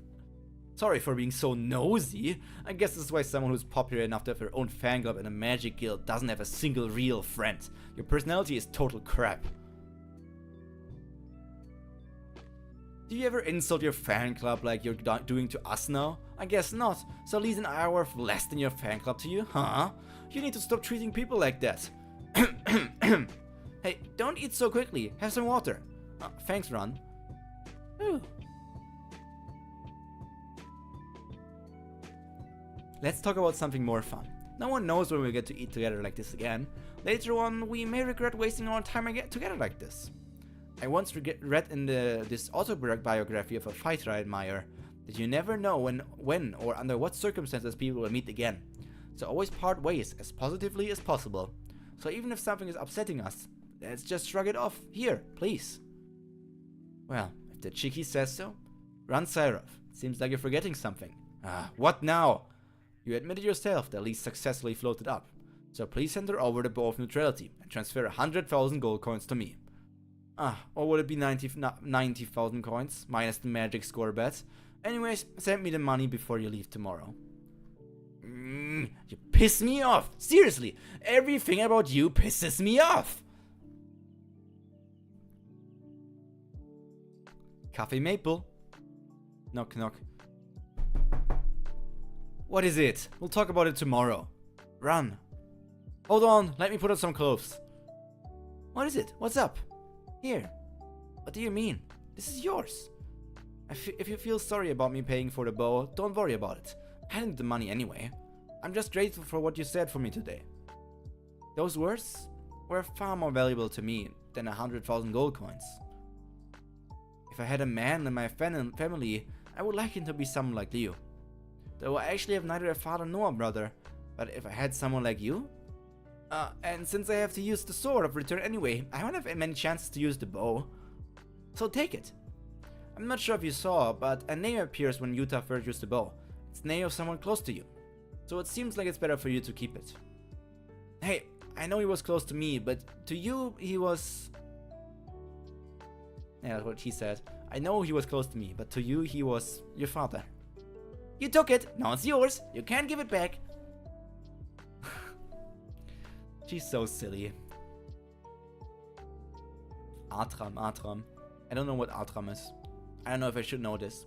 Sorry for being so nosy. I guess this is why someone who's popular enough to have their own fan club and a magic guild doesn't have a single real friend. Your personality is total crap. Do you ever insult your fan club like you're doing to us now? I guess not. So Lise and I are worth less than your fan club to you, huh? You need to stop treating people like that. Hey, don't eat so quickly. Have some water. Thanks, Ron. Ooh. Let's talk about something more fun. No one knows when we get to eat together like this again. Later on, we may regret wasting our time together like this. I once read in this autobiography of a fighter I admire that you never know when or under what circumstances people will meet again. So always part ways as positively as possible. So even if something is upsetting us, let's just shrug it off. Here, please. Well, if the Chiki says so. Run Cyrov. Seems like you're forgetting something. What now? You admitted yourself that Lise successfully floated up. So please send her over the bow of neutrality and transfer 100,000 gold coins to me. Or would it be 90,000 coins, minus the magic score bet? Anyways, send me the money before you leave tomorrow. You piss me off! Seriously, everything about you pisses me off! Cafe Maple. Knock knock. What is it? We'll talk about it tomorrow. Run. Hold on, let me put on some clothes. What is it? What's up? Here. What do you mean? This is yours. If you feel sorry about me paying for the bow, don't worry about it. I hadn't the money anyway. I'm just grateful for what you said for me today. Those words were far more valuable to me than 100,000 gold coins. If I had a man in my family, I would like him to be someone like you. Though I actually have neither a father nor a brother, but if I had someone like you... and since I have to use the sword of return anyway, I won't have many chances to use the bow. So take it. I'm not sure if you saw, but a name appears when Yuta first used the bow. It's the name of someone close to you. So it seems like it's better for you to keep it. Hey, I know he was close to me, but to you he was... Yeah, that's what he said. I know he was close to me, but to you he was your father. You took it, now it's yours. You can't give it back. She's so silly. Atram. I don't know what Atram is. I don't know if I should know this.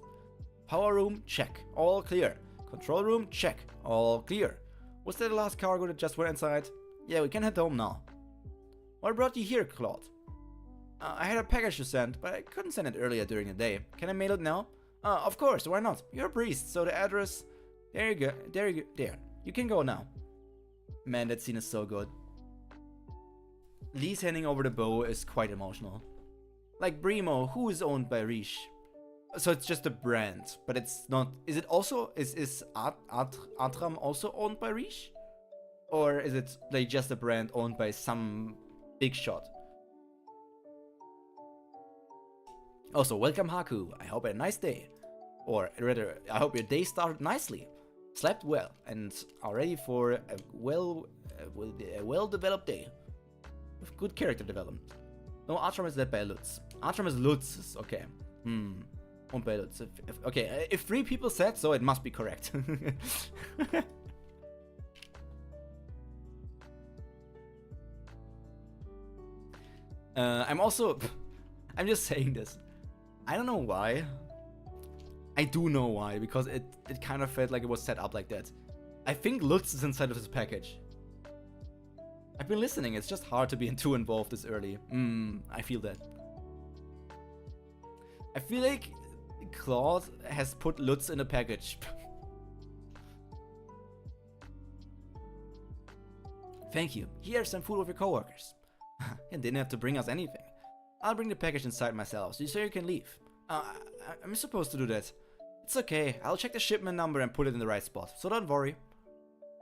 Power room, check. All clear. Control room, check. All clear. Was that the last cargo that just went inside? Yeah, we can head home now. What brought you here, Claude? I had a package to send, but I couldn't send it earlier during the day. Can I mail it now? Of course, why not? You're a priest, so the address... There you go. There. You can go now. Man, that scene is so good. Lise handing over the bow is quite emotional. Like Primo, who is owned by Riche. So it's just a brand, but it's not... Is it also... Is Atram also owned by Riche? Or is it like just a brand owned by some big shot? Also, welcome Haku. I hope you had a nice day. Or rather, I hope your day started nicely. Slept well and are ready for a well-developed day. With good character development. No, Atram is led by Lutz. Atram is Lutz. Okay. Owned by Lutz. Okay, if 3 people said so, it must be correct. I'm just saying this. I don't know why. I do know why, because it kind of felt like it was set up like that. I think Lutz is inside of this package. I've been listening, it's just hard to be too involved this early. I feel that. I feel like Claude has put Lutz in a package. Thank you. Here's some food with your coworkers. You didn't have to bring us anything. I'll bring the package inside myself, so you can leave. I'm supposed to do that. It's okay, I'll check the shipment number and put it in the right spot, so don't worry.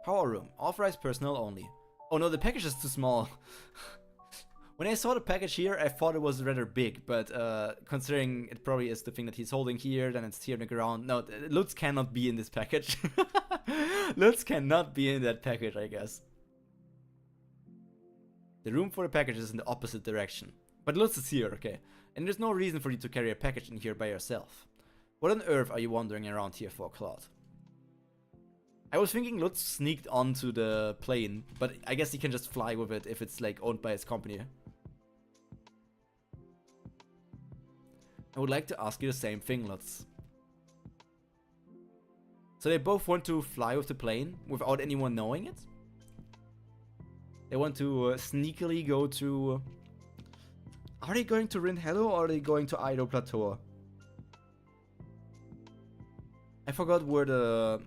Power room, authorized personnel only. Oh no, the package is too small. When I saw the package here, I thought it was rather big, but considering it probably is the thing that he's holding here, then it's here on the ground. No, Lutz cannot be in this package. Lutz cannot be in that package, I guess. The room for the package is in the opposite direction. But Lutz is here, okay. And there's no reason for you to carry a package in here by yourself. What on earth are you wandering around here for, Claude? I was thinking Lutz sneaked onto the plane, but I guess he can just fly with it if it's like owned by his company. I would like to ask you the same thing, Lutz. So they both want to fly with the plane without anyone knowing it? They want to sneakily go to... Are they going to Rinhello or are they going to Ido Plateau? I forgot where the...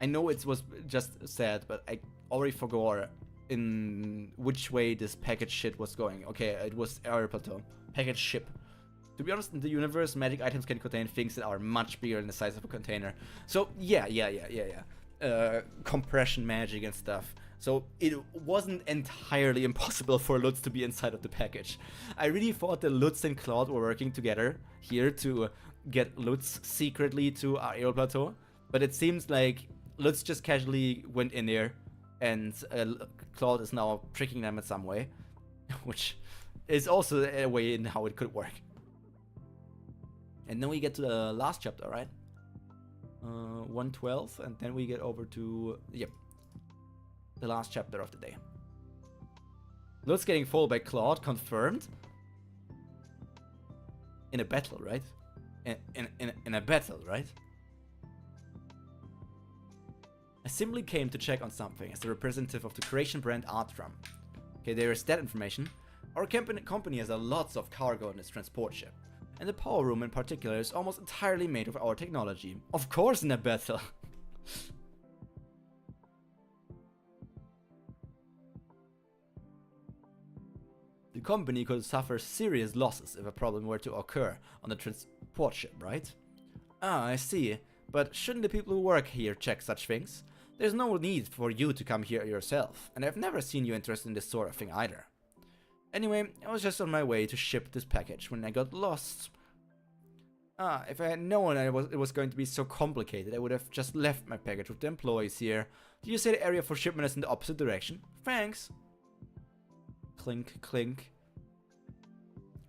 I know it was just said, but I already forgot in which way this package shit was going. Okay, it was Ido Plateau. Package ship. To be honest, in the universe, magic items can contain things that are much bigger than the size of a container. So, yeah. Compression magic and stuff. So, it wasn't entirely impossible for Lutz to be inside of the package. I really thought that Lutz and Claude were working together here to get Lutz secretly to Aero Plateau. But it seems like Lutz just casually went in there and Claude is now tricking them in some way. Which is also a way in how it could work. And then we get to the last chapter, right? 112, and then we get over to, yep, the last chapter of the day. Lutz getting followed by Claude, confirmed. In a battle, right? In a battle, right? I simply came to check on something as the representative of the Croatian brand Artram. Okay, there is that information. Our company has a lots of cargo on its transport ship. And the power room in particular is almost entirely made of our technology. Of course in a battle! The company could suffer serious losses if a problem were to occur on the transport ship, right? Ah, I see. But shouldn't the people who work here check such things? There's no need for you to come here yourself, and I've never seen you interested in this sort of thing either. Anyway, I was just on my way to ship this package when I got lost. Ah, if I had known it was going to be so complicated, I would have just left my package with the employees here. Did you say the area for shipment is in the opposite direction? Thanks. Clink, clink.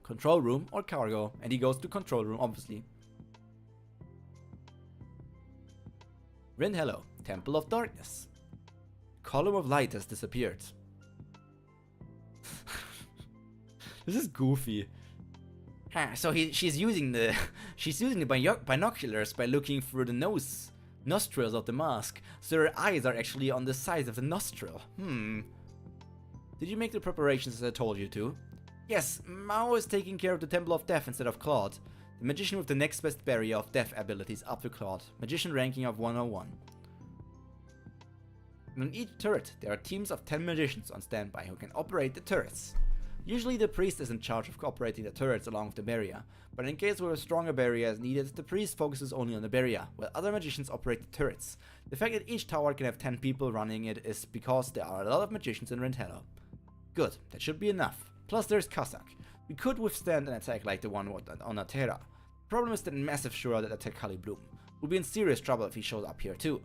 Control room or cargo, and he goes to control room, obviously. Rinhello, Temple of Darkness. Column of light has disappeared. This is goofy. So she's using the binoculars by looking through the nostrils of the mask, so her eyes are actually on the sides of the nostril. Did you make the preparations as I told you to? Yes, Mao is taking care of the Temple of Death instead of Claude. The magician with the next best barrier of death abilities up to Claude. Magician ranking of 101. And on each turret, there are teams of 10 magicians on standby who can operate the turrets. Usually the priest is in charge of operating the turrets along with the barrier, but in case where a stronger barrier is needed, the priest focuses only on the barrier, while other magicians operate the turrets. The fact that each tower can have 10 people running it is because there are a lot of magicians in Rinhello. Good, that should be enough. Plus there's Kazakh. We could withstand an attack like the one on Atera. The problem is that massive Shura that attack Kali Bloom. We'll be in serious trouble if he shows up here too.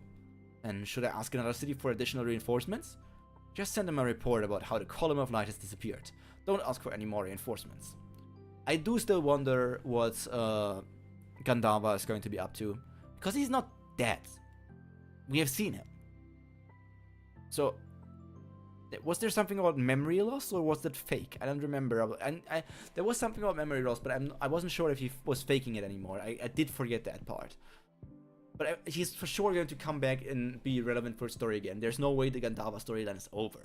And should I ask another city for additional reinforcements? Just send them a report about how the Column of Light has disappeared. Don't ask for any more reinforcements. I do still wonder what Gandharva is going to be up to. Because he's not dead. We have seen him. So, was there something about memory loss or was that fake? I don't remember. There was something about memory loss, but I wasn't sure if he was faking it anymore. I did forget that part. But he's for sure going to come back and be relevant for the story again. There's no way the Gandharva storyline is over.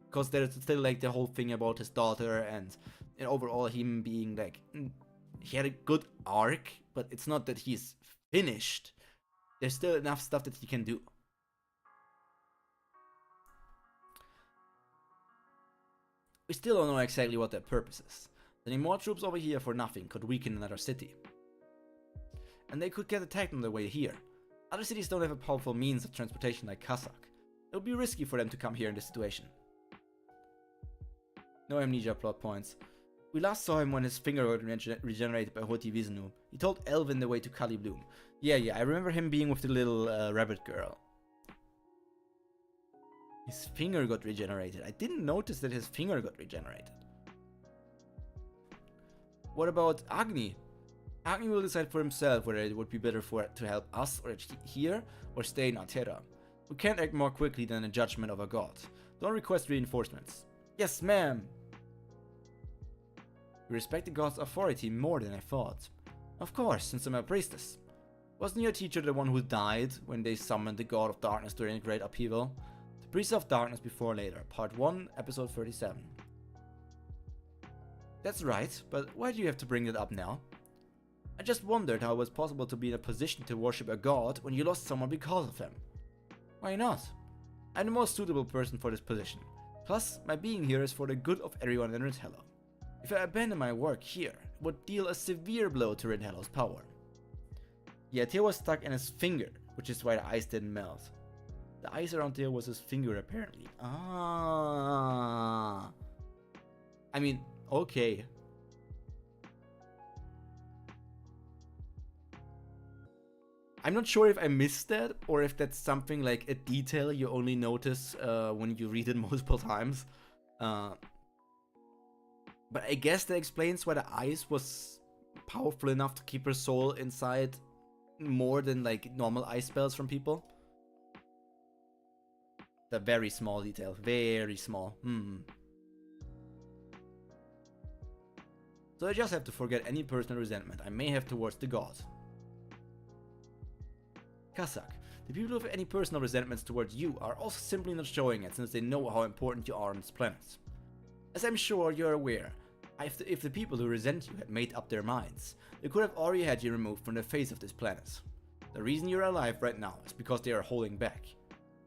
Because there's still like the whole thing about his daughter and overall him being like... He had a good arc, but it's not that he's finished. There's still enough stuff that he can do. We still don't know exactly what their purpose is. Sending more troops over here for nothing could weaken another city. And they could get attacked on their way here. Other cities don't have a powerful means of transportation like Kazakh. It would be risky for them to come here in this situation. No amnesia plot points. We last saw him when his finger got regenerated by Hoti Vishnu. He told Elvin the way to Kali Bloom. Yeah, I remember him being with the little rabbit girl. His finger got regenerated. I didn't notice that his finger got regenerated. What about Agni? Agni will decide for himself whether it would be better to help us or here or stay in Altera. We can't act more quickly than the judgment of a god. Don't request reinforcements. Yes, ma'am. We respect the god's authority more than I thought. Of course, since I'm a priestess. Wasn't your teacher the one who died when they summoned the god of darkness during the great upheaval? The priest of darkness before later, part 1, episode 37. That's right, but why do you have to bring it up now? I just wondered how it was possible to be in a position to worship a god when you lost someone because of him. Why not? I'm the most suitable person for this position. Plus, my being here is for the good of everyone in Ridhello. If I abandon my work here, it would deal a severe blow to Ridhello's power. Yeah, Theo was stuck in his finger, which is why the ice didn't melt. The ice around Theo was his finger apparently. Ah. I mean, okay. I'm not sure if I missed that or if that's something like a detail you only notice when you read it multiple times. But I guess that explains why the ice was powerful enough to keep her soul inside more than like normal ice spells from people. The very small detail, very small. So I just have to forget any personal resentment I may have towards the god. Kazakh, the people with any personal resentments towards you are also simply not showing it since they know how important you are on this planet. As I'm sure you're aware, if the people who resent you had made up their minds, they could have already had you removed from the face of this planet. The reason you're alive right now is because they are holding back.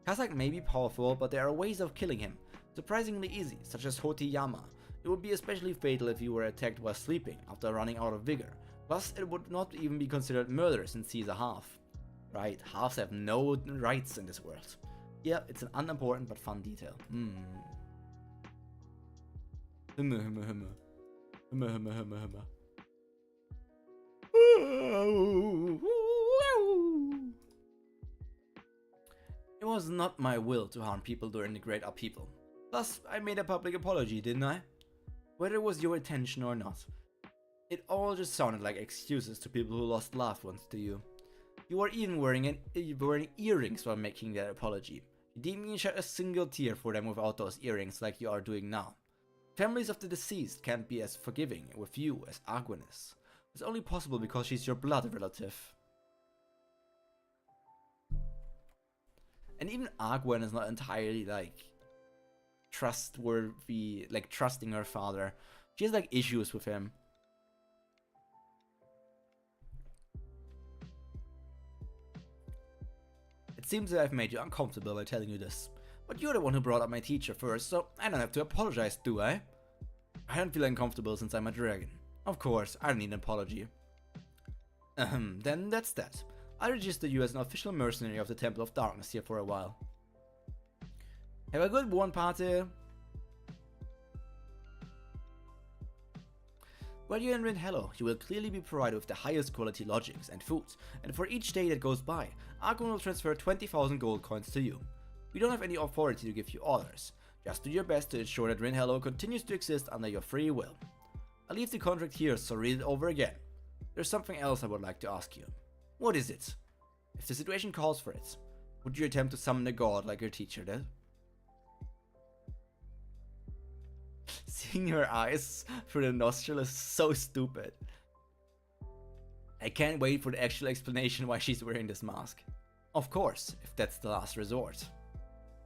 Kazakh may be powerful, but there are ways of killing him, surprisingly easy, such as Hotiyama. It would be especially fatal if you were attacked while sleeping after running out of vigor, plus it would not even be considered murder since he's a half. Right, halves have no rights in this world. Yeah, it's an unimportant but fun detail. It was not my will to harm people during the Great Upheaval. Plus, I made a public apology, didn't I? Whether it was your intention or not. It all just sounded like excuses to people who lost loved ones to you. You were even wearing earrings while making that apology. You didn't even shed a single tear for them without those earrings like you are doing now. Families of the deceased can't be as forgiving with you as Agwen is. It's only possible because she's your blood relative. And even Agwen is not entirely like trustworthy, like trusting her father. She has like issues with him. It seems that I've made you uncomfortable by telling you this, but you're the one who brought up my teacher first, so I don't have to apologize, do I? I don't feel uncomfortable since I'm a dragon. Of course, I don't need an apology. Then that's that. I register you as an official mercenary of the Temple of Darkness here for a while. Have a good one, party! While you're in Ridhello, you will clearly be provided with the highest quality lodgings and food, and for each day that goes by, Argon will transfer 20,000 gold coins to you. We don't have any authority to give you orders, just do your best to ensure that Ridhello continues to exist under your free will. I'll leave the contract here, so read it over again. There's something else I would like to ask you. What is it? If the situation calls for it, would you attempt to summon a god like your teacher did? Seeing her eyes through the nostril is so stupid. I can't wait for the actual explanation why she's wearing this mask. Of course, if that's the last resort.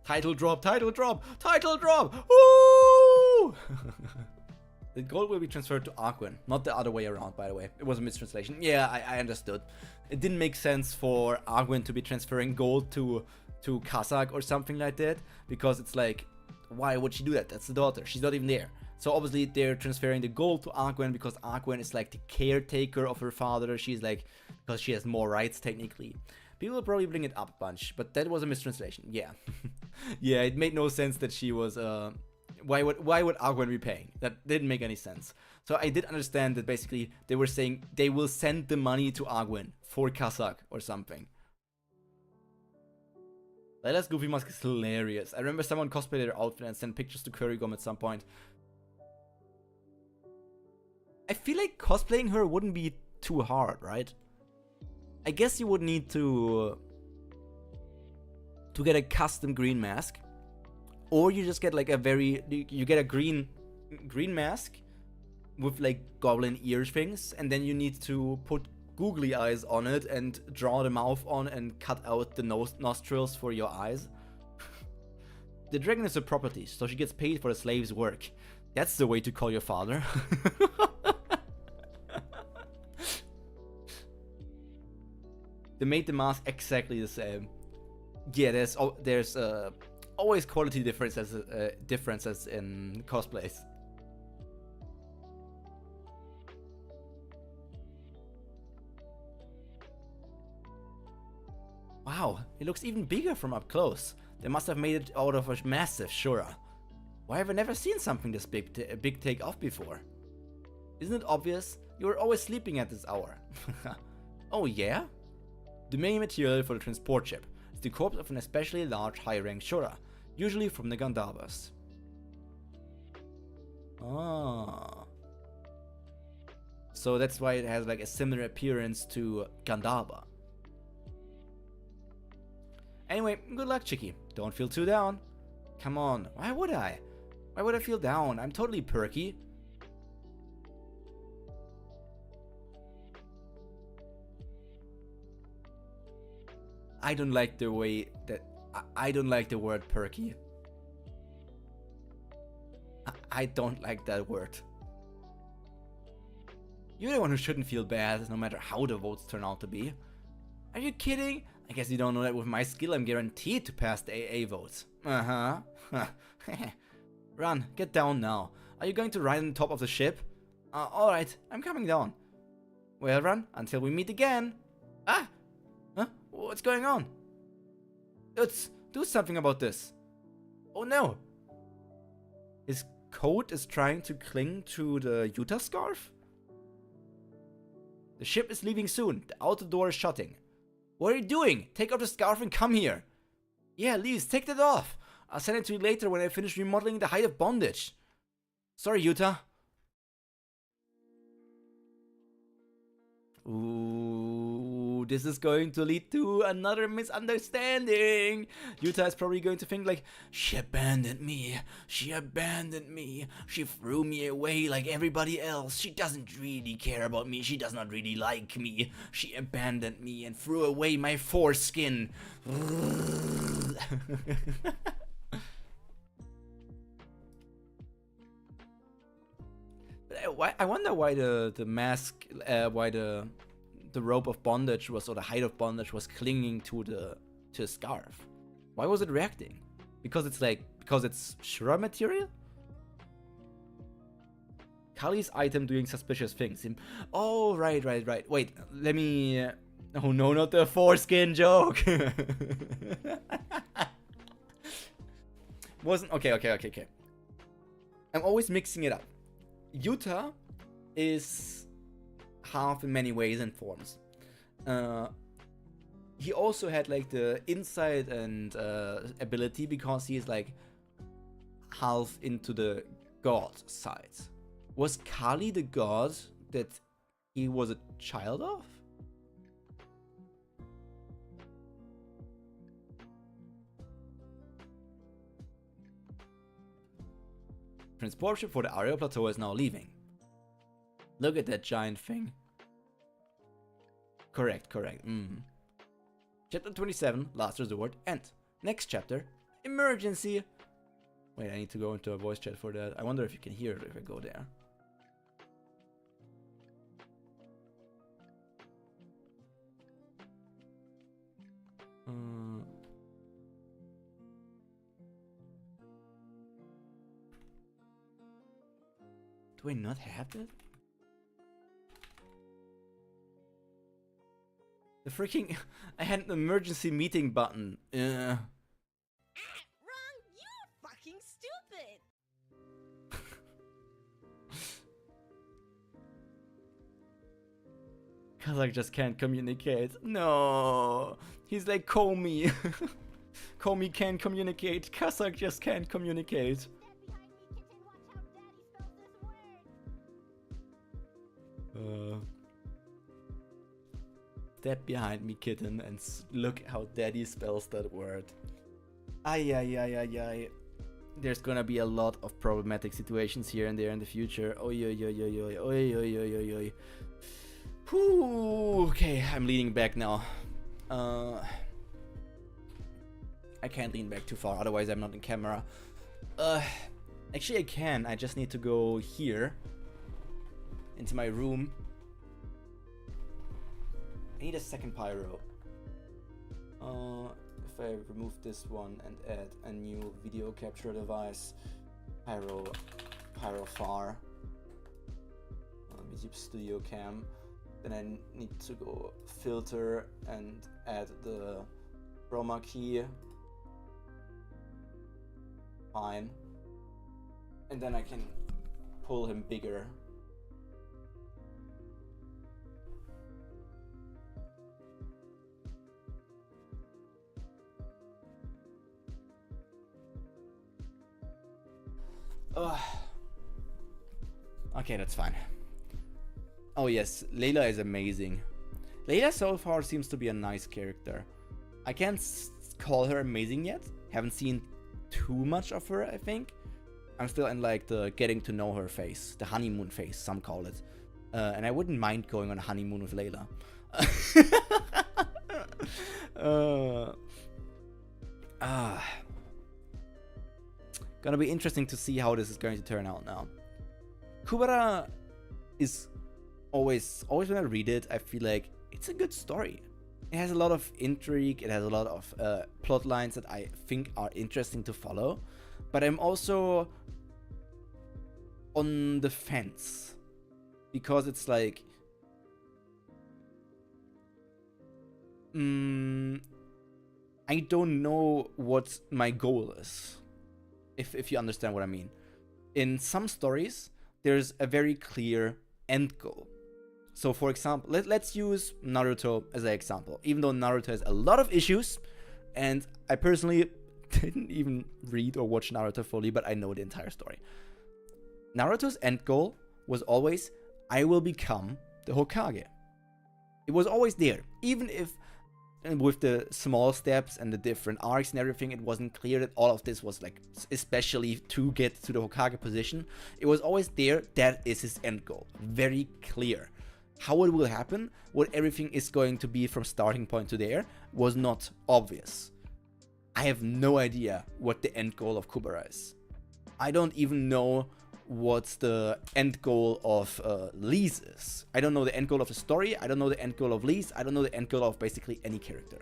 Title drop, title drop, title drop! Woo! The gold will be transferred to Argwen, not the other way around, by the way. It was a mistranslation. Yeah, I understood. It didn't make sense for Argwen to be transferring gold to Kazakh or something like that, because it's like, why would she do that? That's the daughter. She's not even there. So obviously they're transferring the gold to Argwen because Argwen is like the caretaker of her father. She's like, because she has more rights technically. People will probably bring it up a bunch, but that was a mistranslation. Yeah. Yeah, it made no sense that she was, why would Argwen be paying? That didn't make any sense. So I did understand that basically they were saying they will send the money to Argwen for Kazakh or something. Lila's Goofy mask is hilarious. I remember someone cosplayed her outfit and sent pictures to Currygum at some point. I feel like cosplaying her wouldn't be too hard, right? I guess you would need to get a custom green mask, or you just get like you get a green mask with like goblin ear things, and then you need to put googly eyes on it and draw the mouth on and cut out the nostrils for your eyes. The dragon is a property, so she gets paid for the slave's work. That's the way to call your father. They made the mask exactly the same. Yeah, there's always quality differences in cosplays. Wow, it looks even bigger from up close. They must have made it out of a massive Shura. Why have I never seen something this big take off before? Isn't it obvious? You were always sleeping at this hour. Oh yeah? The main material for the transport ship is the corpse of an especially large high-ranked Shura, usually from the Gandharvas. Ah. So that's why it has like a similar appearance to Gandharva. Anyway, good luck, Chicky. Don't feel too down. Come on, why would I? Why would I feel down? I'm totally perky. I don't like the way that... I don't like the word perky. I don't like that word. You're the one who shouldn't feel bad, no matter how the votes turn out to be. Are you kidding? I guess you don't know that with my skill I'm guaranteed to pass the AA votes. Uh-huh. Run, get down now. Are you going to ride on top of the ship? Alright, I'm coming down. Well, Run, until we meet again. Ah! Huh? What's going on? Let's do something about this. Oh no! His coat is trying to cling to the Utah scarf? The ship is leaving soon. The outer door is shutting. What are you doing? Take off the scarf and come here. Yeah, Lise, take that off. I'll send it to you later when I finish remodeling the height of bondage. Sorry, Utah. Ooh, this is going to lead to another misunderstanding. Utah is probably going to think like, she abandoned me. She abandoned me. She threw me away like everybody else. She doesn't really care about me. She does not really like me. She abandoned me and threw away my foreskin. I wonder why the mask, why the rope of bondage was, or the height of bondage was clinging to the scarf. Why was it reacting? Because it's Shura material? Kali's item doing suspicious things. Oh, right. Wait, let me... Oh no, not the foreskin joke! Wasn't... Okay. I'm always mixing it up. Utah is half in many ways and forms. He also had like the insight and ability because he is like half into the god side. Was Kali the god that he was a child of? Transport ship for the Aria Plateau is now leaving. Look at that giant thing. Correct. Chapter 27, Last Resort, end. Next chapter, Emergency. Wait, I need to go into a voice chat for that. I wonder if you can hear it if I go there. Do I not have that? The freaking... I had an emergency meeting button. Wrong! You fucking stupid! Kazakh just can't communicate. No! He's like Komi. Komi can't communicate. Kazakh just can't communicate. Step behind me, kitten, and look how daddy spells that word. Ay, ay, ay, ay, ay. There's gonna be a lot of problematic situations here and there in the future. Oi, oi, oi, oi, oi, oi, oi, oi, oi, oi. Whew, okay, I'm leaning back now. I can't lean back too far, otherwise I'm not in camera. Actually I can, I just need to go here. Into my room. I need a second pyro. If I remove this one and add a new video capture device, pyro far, YouTube Studio Cam, then I need to go filter and add the chroma key. Fine. And then I can pull him bigger. Okay, that's fine. Oh yes, Layla is amazing. Layla so far seems to be a nice character. I can't call her amazing yet. Haven't seen too much of her, I think. I'm still in like the getting to know her phase, the honeymoon phase, some call it. And I wouldn't mind going on a honeymoon with Layla. Gonna be interesting to see how this is going to turn out now. Kubera is always when I read it, I feel like it's a good story. It has a lot of intrigue, it has a lot of plot lines that I think are interesting to follow. But I'm also on the fence. Because it's like... I don't know what my goal is. If you understand what I mean. In some stories, there's a very clear end goal. So for example, let's use Naruto as an example. Even though Naruto has a lot of issues, and I personally didn't even read or watch Naruto fully, but I know the entire story. Naruto's end goal was always, I will become the Hokage. It was always there. Even if with the small steps and the different arcs and everything, it wasn't clear that all of this was like especially to get to the Hokage position. It was always there. That is his end goal. Very clear. How it will happen, what everything is going to be from starting point to there, was not obvious. I have no idea what the end goal of Kubera is. I don't even know what the end goal of Lise is. I don't know the end goal of the story. I don't know the end goal of Lise. I don't know the end goal of basically any character.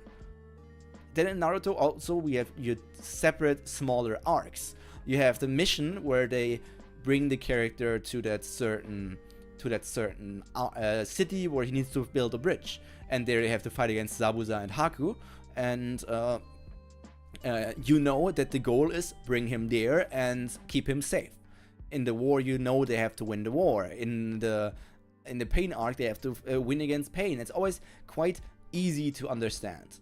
Then in Naruto also we have your separate smaller arcs. You have the mission where they bring the character to that certain city where he needs to build a bridge, and there they have to fight against Zabuza and Haku, and you know that the goal is bring him there and keep him safe. In the war, you know they have to win the war. In the Pain arc, they have to win against Pain. It's always quite easy to understand.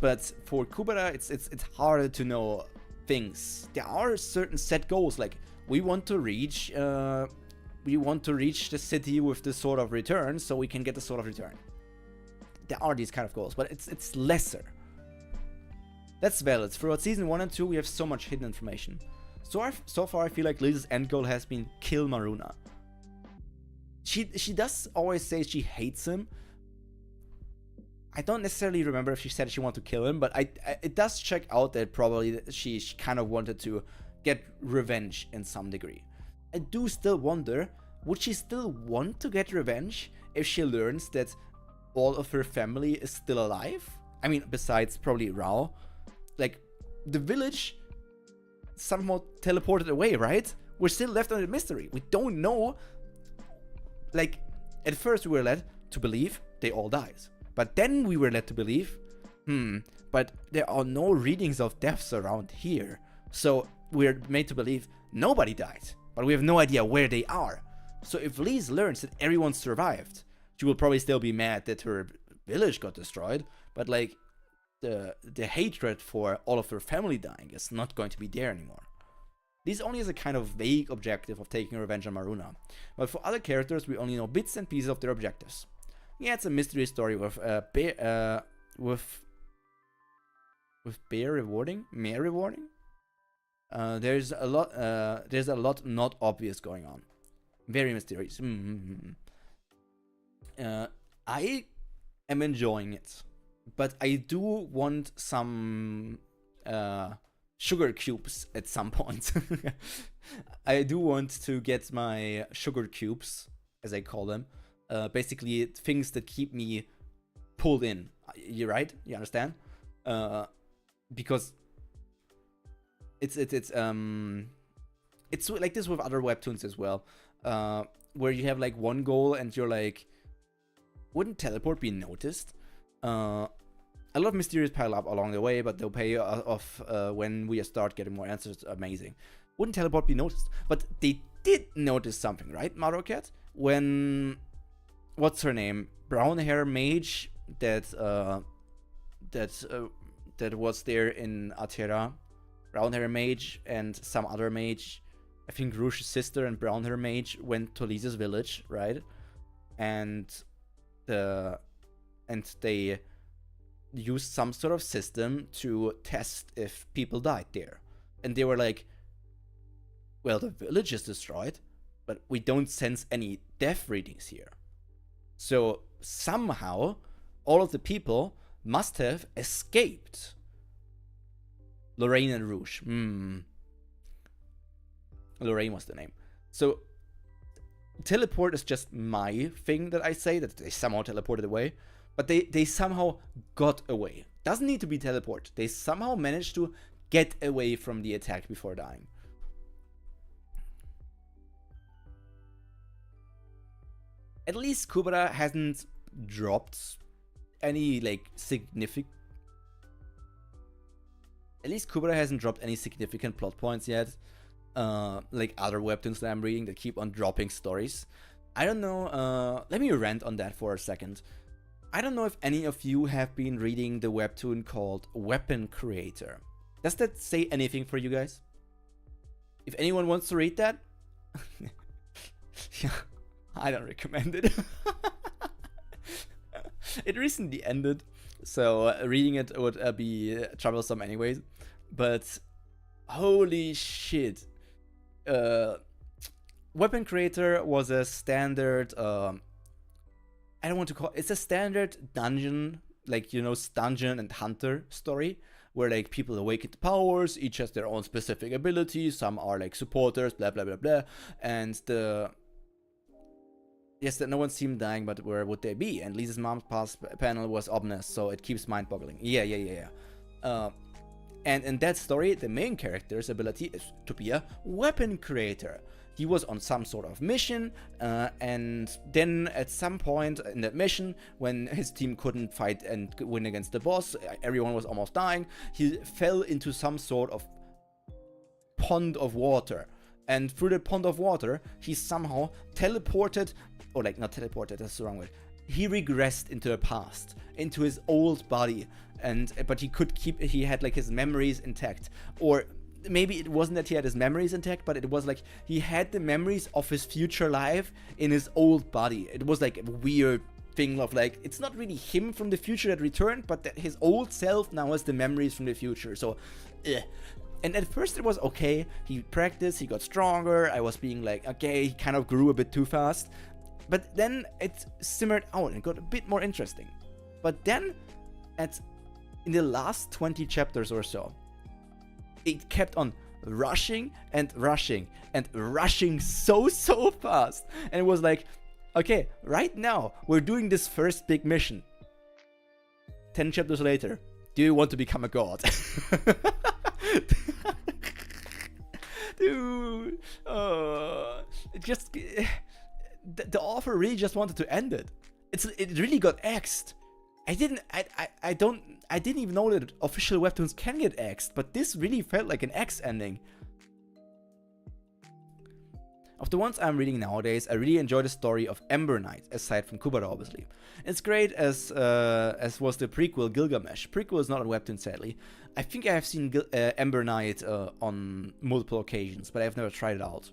But for Kubera, it's harder to know things. There are certain set goals, like we want to reach the city with the Sword of Return, so we can get the Sword of Return. There are these kind of goals, but it's lesser. That's valid. Throughout season 1 and 2, we have so much hidden information. So far, I feel like Liz's end goal has been kill Maruna. She does always say she hates him. I don't necessarily remember if she said she wanted to kill him, but it does check out that probably she kind of wanted to get revenge in some degree. I do still wonder, would she still want to get revenge if she learns that all of her family is still alive? I mean, besides probably Rao. Like, the village somehow teleported away, right? We're still left on a mystery. We don't know. Like, at first we were led to believe they all died. But then we were led to believe, but there are no readings of deaths around here. So we're made to believe nobody died, but we have no idea where they are. So if Lise learns that everyone survived, she will probably still be mad that her village got destroyed, but like the hatred for all of her family dying is not going to be there anymore. This only has a kind of vague objective of taking revenge on Maruna, but for other characters we only know bits and pieces of their objectives. Yeah, it's a mystery story with Mare rewarding. There's a lot not obvious going on. Very mysterious. I am enjoying it, but I do want some sugar cubes at some point. I do want to get my sugar cubes, as I call them. Basically, things that keep me pulled in. You're right. You understand? Because it's like this with other webtoons as well, where you have like one goal and you're like, wouldn't teleport be noticed? A lot of mysterious pile up along the way, but they'll pay off when we start getting more answers. Amazing. Wouldn't teleport be noticed? But they did notice something, right, Marocat? When what's her name? Brown hair mage that was there in Atera. Brown hair mage and some other mage. I think Rouge's sister and brown hair mage went to Lisa's village, right? And they used some sort of system to test if people died there. And they were like, well, the village is destroyed, but we don't sense any death readings here. So somehow all of the people must have escaped. Lorraine and Rouge. Lorraine was the name. So teleport is just my thing that I say, that they somehow teleported away. But they somehow got away. Doesn't need to be teleport. They somehow managed to get away from the attack before dying. At least Kubera hasn't dropped any like significant... At least Kubera hasn't dropped any significant plot points yet. Like other webtoons that I'm reading that keep on dropping stories. I don't know. Let me rant on that for a second. I don't know if any of you have been reading the webtoon called Weapon Creator. Does that say anything for you guys? If anyone wants to read that, yeah, I don't recommend it. It recently ended, so reading it would be troublesome anyways. But holy shit. Weapon Creator was a standard, I don't want to call it's a standard dungeon, like, you know, dungeon and hunter story, where like people awaken to powers, each has their own specific abilities, some are like supporters, blah blah blah blah, and yes, that no one seemed dying, but where would they be? And Lisa's mom's past panel was Omniscient, so it keeps mind-boggling. Yeah. And in that story, the main character's ability is to be a weapon creator. He was on some sort of mission, and then at some point in that mission, when his team couldn't fight and win against the boss, everyone was almost dying, he fell into some sort of pond of water. And through the pond of water, he somehow teleported, or like not teleported, that's the wrong word. He regressed into the past, into his old body, but he had like his memories intact. Or maybe it wasn't that he had his memories intact, but it was like he had the memories of his future life in his old body. It was like a weird thing of like, it's not really him from the future that returned, but that his old self now has the memories from the future. So, And at first it was okay, he practiced, he got stronger, I was being like, okay, he kind of grew a bit too fast. But then it simmered out and got a bit more interesting. But then, in the last 20 chapters or so, it kept on rushing and rushing and rushing so fast. And it was like, okay, right now, we're doing this first big mission. 10 chapters later, do you want to become a god? Dude, just the author really just wanted to end it. It really got axed. I didn't even know that official webtoons can get axed, but this really felt like an axe ending. Of the ones I'm reading nowadays, I really enjoy the story of Ember Knight, aside from Kubera, obviously. It's great as was the prequel Gilgamesh. Prequel is not on Webtoon, sadly. I think I have seen Ember Knight on multiple occasions, but I've never tried it out.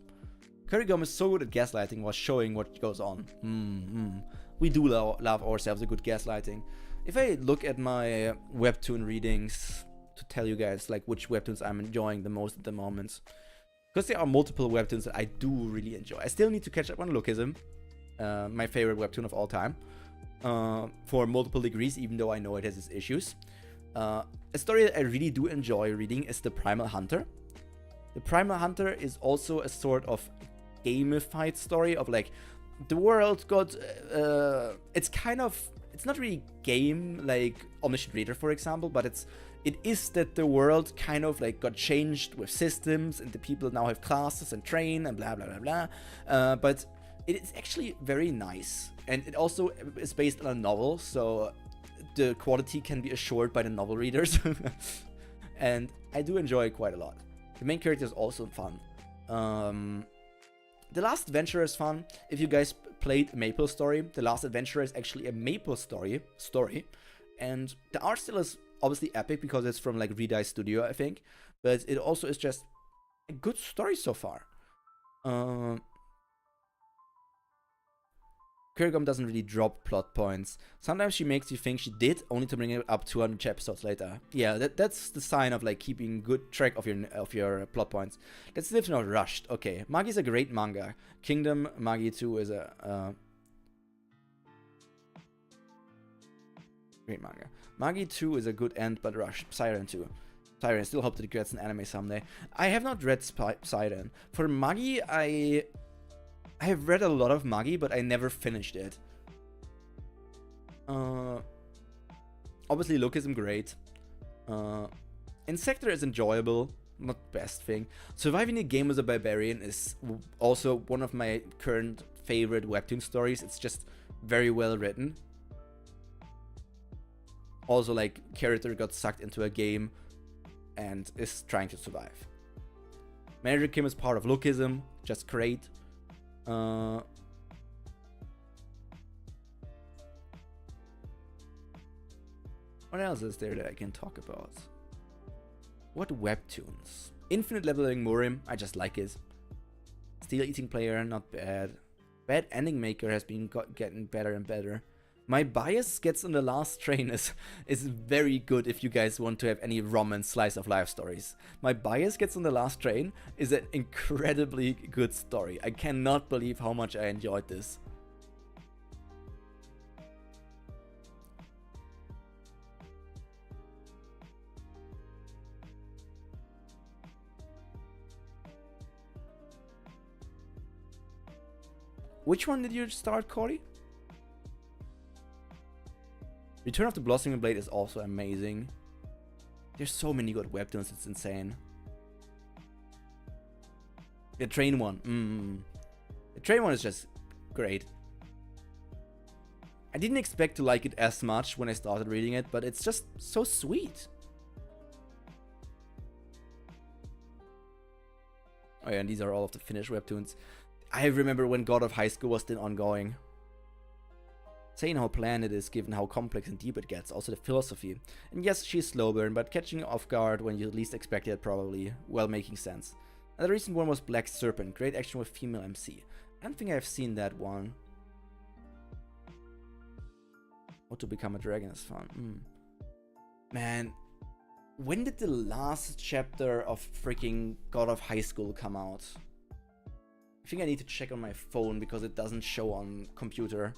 Kurigom is so good at gaslighting while showing what goes on. We do love ourselves a good gaslighting. If I look at my Webtoon readings to tell you guys like which Webtoons I'm enjoying the most at the moment, because there are multiple Webtoons that I do really enjoy. I still need to catch up on Lookism, my favorite Webtoon of all time, for multiple degrees, even though I know it has its issues. A story that I really do enjoy reading is The Primal Hunter. The Primal Hunter is also a sort of gamified story of like, the world got, it's not really game like Omniscient Reader, for example, but it is that the world kind of like got changed with systems and the people now have classes and train and blah blah blah blah. But it is actually very nice, and it also is based on a novel, so the quality can be assured by the novel readers. And I do enjoy it quite a lot. The main character is also fun. The Last Adventure is fun. If you guys played Maple Story, The Last Adventure is actually a Maple story, and the art style is obviously epic because it's from like Redeye Studio, I think, but it also is just a good story so far. Kurigom doesn't really drop plot points. Sometimes she makes you think she did, only to bring it up 200 episodes later. Yeah, that's the sign of like keeping good track of your plot points. That's definitely not rushed. Okay, Magi's a great manga. Kingdom Magi 2 is a great manga. Magi 2 is a good end, but rushed. Siren 2. Siren, I still hope that it gets an anime someday. I have not read Siren. For Magi, I have read a lot of Magi, but I never finished it. Obviously, Lookism great. Insector is enjoyable, not best thing. Surviving a game as a barbarian is also one of my current favorite Webtoon stories. It's just very well written. Also, like, character got sucked into a game and is trying to survive. Manager Kim is part of Lookism, just great. What else is there that I can talk about? What Webtoons? Infinite Leveling Murim, I just like it. Steel Eating Player, not bad. Bad Ending Maker has been getting better and better. My Bias Gets on the Last Train is very good if you guys want to have any ramen slice of life stories. My Bias Gets on the Last Train is an incredibly good story. I cannot believe how much I enjoyed this. Which one did you start, Corey? Return of the Blossoming Blade is also amazing. There's so many good Webtoons, it's insane. The train one. The train one is just great. I didn't expect to like it as much when I started reading it, but it's just so sweet. Oh yeah, and these are all of the finished Webtoons. I remember when God of High School was still ongoing. Saying how planned it is given how complex and deep it gets, also the philosophy. And yes, she's slow burn, but catching you off guard when you least expect it probably, well, making sense. Another recent one was Black Serpent, great action with female MC. I don't think I've seen that one. How to Become a Dragon is fun. Man, when did the last chapter of freaking God of High School come out? I think I need to check on my phone because it doesn't show on computer.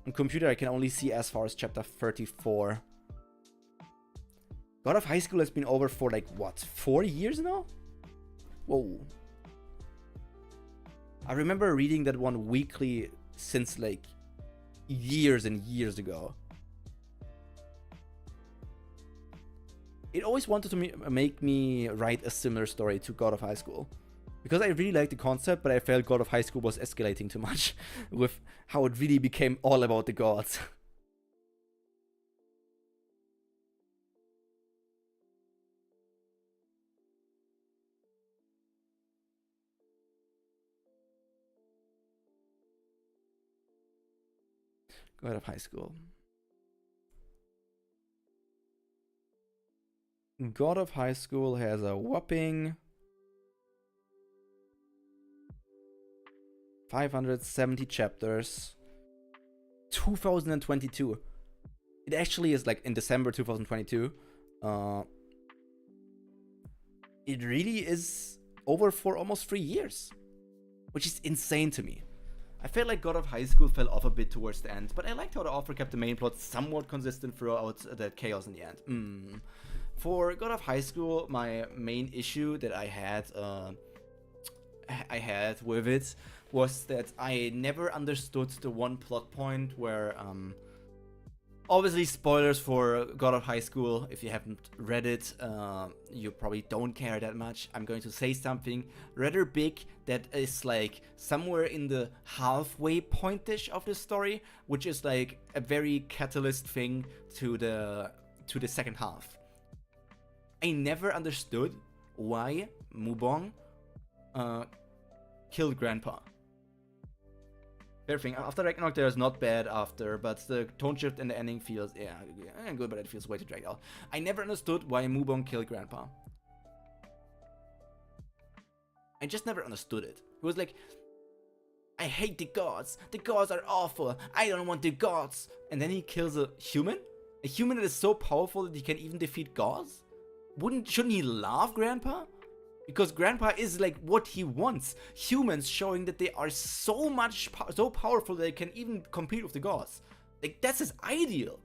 On computer, I can only see as far as chapter 34. God of High School has been over for like, what, 4 years now? Whoa. I remember reading that one weekly since like years and years ago. It always wanted to make me write a similar story to God of High School. Because I really liked the concept, but I felt God of High School was escalating too much with how it really became all about the gods. God of High School. God of High School has a whopping 570 chapters. 2022. It actually is like in December 2022. It really is over for almost 3 years, which is insane to me. I felt like God of High School fell off a bit towards the end, but I liked how the author kept the main plot somewhat consistent throughout that chaos in the end. For God of High School, my main issue that I had with it was that I never understood the one plot point where, obviously spoilers for God of High School. If you haven't read it, you probably don't care that much. I'm going to say something rather big that is like somewhere in the halfway pointish of the story, which is like a very catalyst thing to the second half. I never understood why Mubong killed Grandpa. Fair thing. After Ragnarok, there's not bad after, but the tone shift in the ending feels, yeah, good, but it feels way too dragged out. I never understood why Mubong killed Grandpa. I just never understood it. It was like, I hate the gods. The gods are awful. I don't want the gods. And then he kills a human? A human that is so powerful that he can even defeat gods? Shouldn't he love Grandpa? Because Grandpa is like what he wants. Humans showing that they are so powerful that they can even compete with the gods. Like, that's his ideal.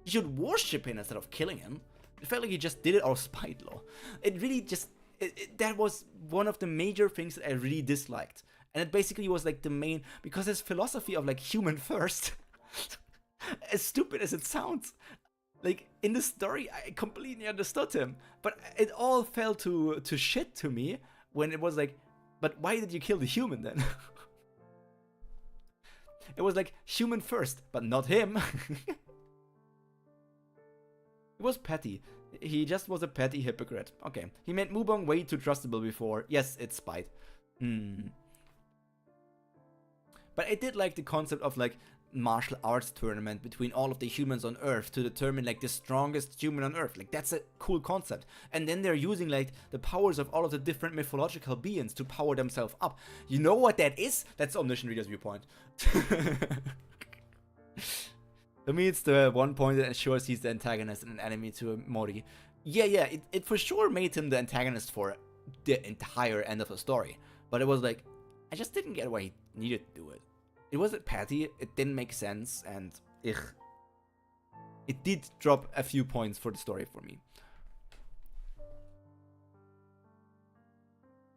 You should worship him instead of killing him. It felt like he just did it out of spite, lol. It really just... that was one of the major things that I really disliked. And it basically was like the main... Because his philosophy of like human first... as stupid as it sounds... Like, in the story, I completely understood him. But it all fell to shit to me when it was like, but why did you kill the human then? It was like, human first, but not him. It was petty. He just was a petty hypocrite. Okay, he made Mubong way too trustable before. Yes, it's spite. But I did like the concept of like, martial arts tournament between all of the humans on Earth to determine like the strongest human on Earth. Like, that's a cool concept. And then they're using like the powers of all of the different mythological beings to power themselves up. You know what that is? That's Omniscient Reader's viewpoint. To me, it's the one point that ensures he's the antagonist and an enemy to Mori. Yeah, it for sure made him the antagonist for the entire end of the story. But it was like, I just didn't get why he needed to do it. It wasn't petty, it didn't make sense, and it did drop a few points for the story for me.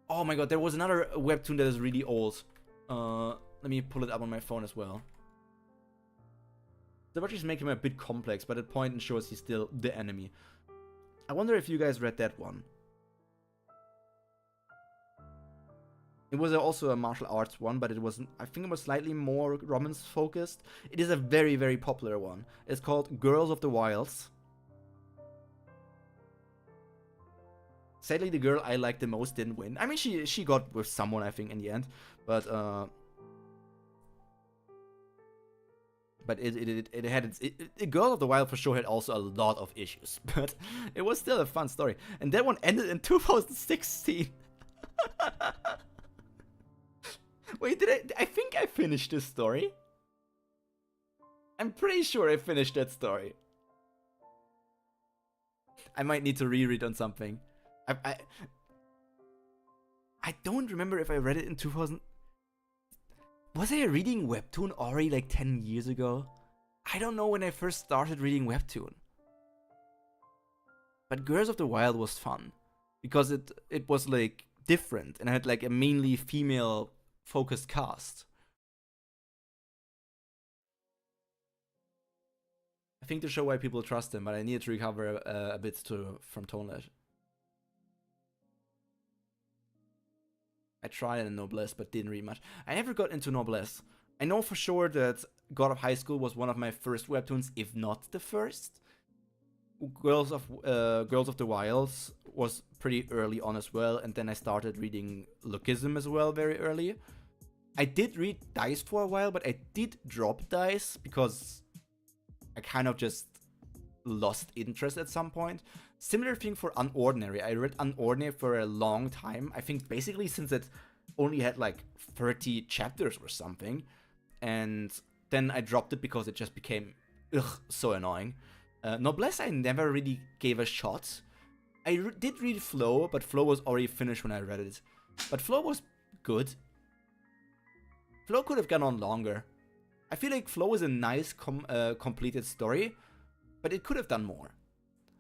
Oh my god, there was another webtoon that is really old. Let me pull it up on my phone as well. The watches make him a bit complex, but at point ensures he's still the enemy. I wonder if you guys read that one. It was also a martial arts one, but it wasn't. I think it was slightly more romance focused. It is a very, very popular one. It's called Girls of the Wilds. Sadly, the girl I liked the most didn't win. I mean, she got with someone, I think, in the end, but it had its. Girl of the Wild for sure had also a lot of issues, but it was still a fun story. And that one ended in 2016. Wait, I think I finished this story. I'm pretty sure I finished that story. I might need to reread on something. I don't remember if I read it in 2000. Was I reading Webtoon already like 10 years ago? I don't know when I first started reading Webtoon. But Girls of the Wild was fun. Because it was like different and had like a mainly female focused cast. I think to show why people trust him, but I needed to recover a bit from Tonelash. I tried in Noblesse, but didn't read much. I never got into Noblesse. I know for sure that God of High School was one of my first webtoons, if not the first. Girls of the Wilds was pretty early on as well, and then I started reading Lookism as well very early. I did read Dice for a while, but I did drop Dice because I kind of just lost interest at some point. Similar thing for Unordinary. I read Unordinary for a long time. I think basically since it only had like 30 chapters or something. And then I dropped it because it just became so annoying. Noblesse I never really gave a shot. I did read Flow, but Flow was already finished when I read it. But Flow was good. Flow could have gone on longer. I feel like Flow is a nice completed story, but it could have done more.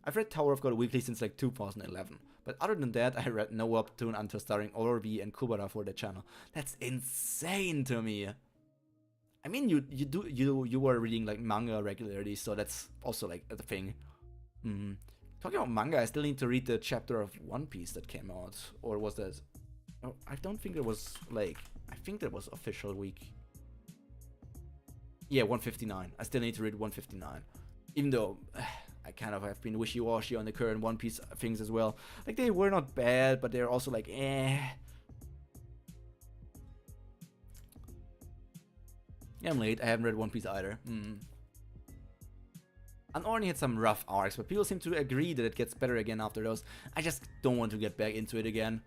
I've read Tower of God Weekly since like 2011, but other than that, I read no Webtoon until starting ORV and Kubera for the channel. That's insane to me. I mean, you were reading like manga regularly, so that's also like a thing. Talking about manga, I still need to read the chapter of One Piece that came out, or was that? Oh, I don't think it was like. I think that was official week. Yeah, 159. I still need to read 159, even though I kind of have been wishy-washy on the current One Piece things as well. Like they were not bad, but they're also like Yeah, I'm late. I haven't read One Piece either. Unordinary had some rough arcs, but people seem to agree that it gets better again after those. I just don't want to get back into it again.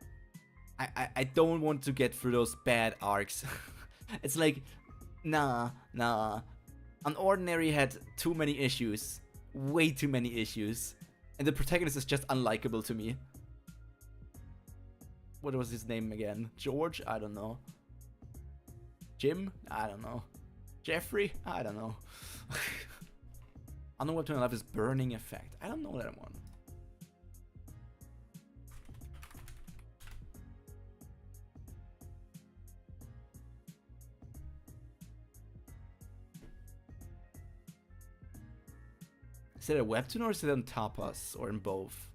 I don't want to get through those bad arcs. It's like, nah. Unordinary had too many issues. Way too many issues. And the protagonist is just unlikable to me. What was his name again? George? I don't know. Jim? I don't know. Jeffrey? I don't know. Unknown Webtoon I love is Burning Effect. I don't know that one. Is it a Webtoon or is it on Tapas or in both?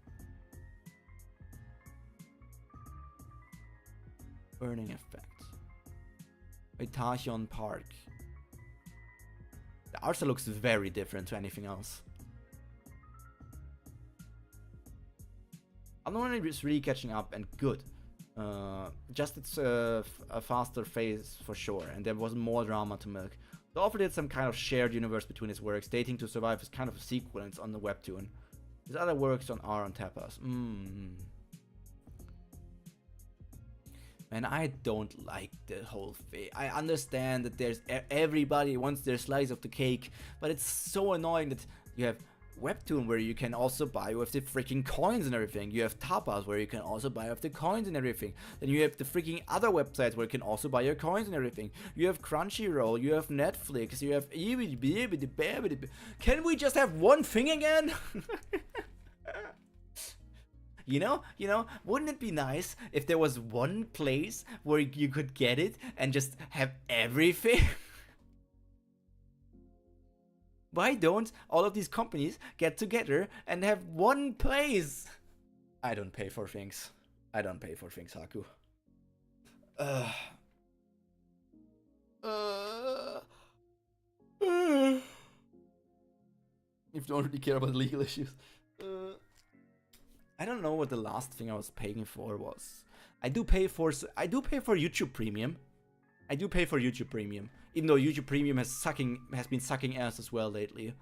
Burning Effect. Itachion Park. The art style looks very different to anything else. Unknown is really catching up and good. Just it's a faster phase for sure, and there was more drama to milk. The author did some kind of shared universe between his works. Dating to Survive is kind of a sequence on the Webtoon. His other works are on Tapas. And I don't like the whole thing. I understand that there's everybody wants their slice of the cake, but it's so annoying that you have Webtoon where you can also buy with the freaking coins and everything. You have Tapas where you can also buy with the coins and everything. Then you have the freaking other websites where you can also buy your coins and everything. You have Crunchyroll, you have Netflix, you have... Can we just have one thing again? You know, wouldn't it be nice if there was one place where you could get it and just have everything? Why don't all of these companies get together and have one place? I don't pay for things. Haku. If you don't really care about legal issues. I don't know what the last thing I was paying for was. I do pay for YouTube Premium. Even though YouTube Premium has been sucking ass as well lately.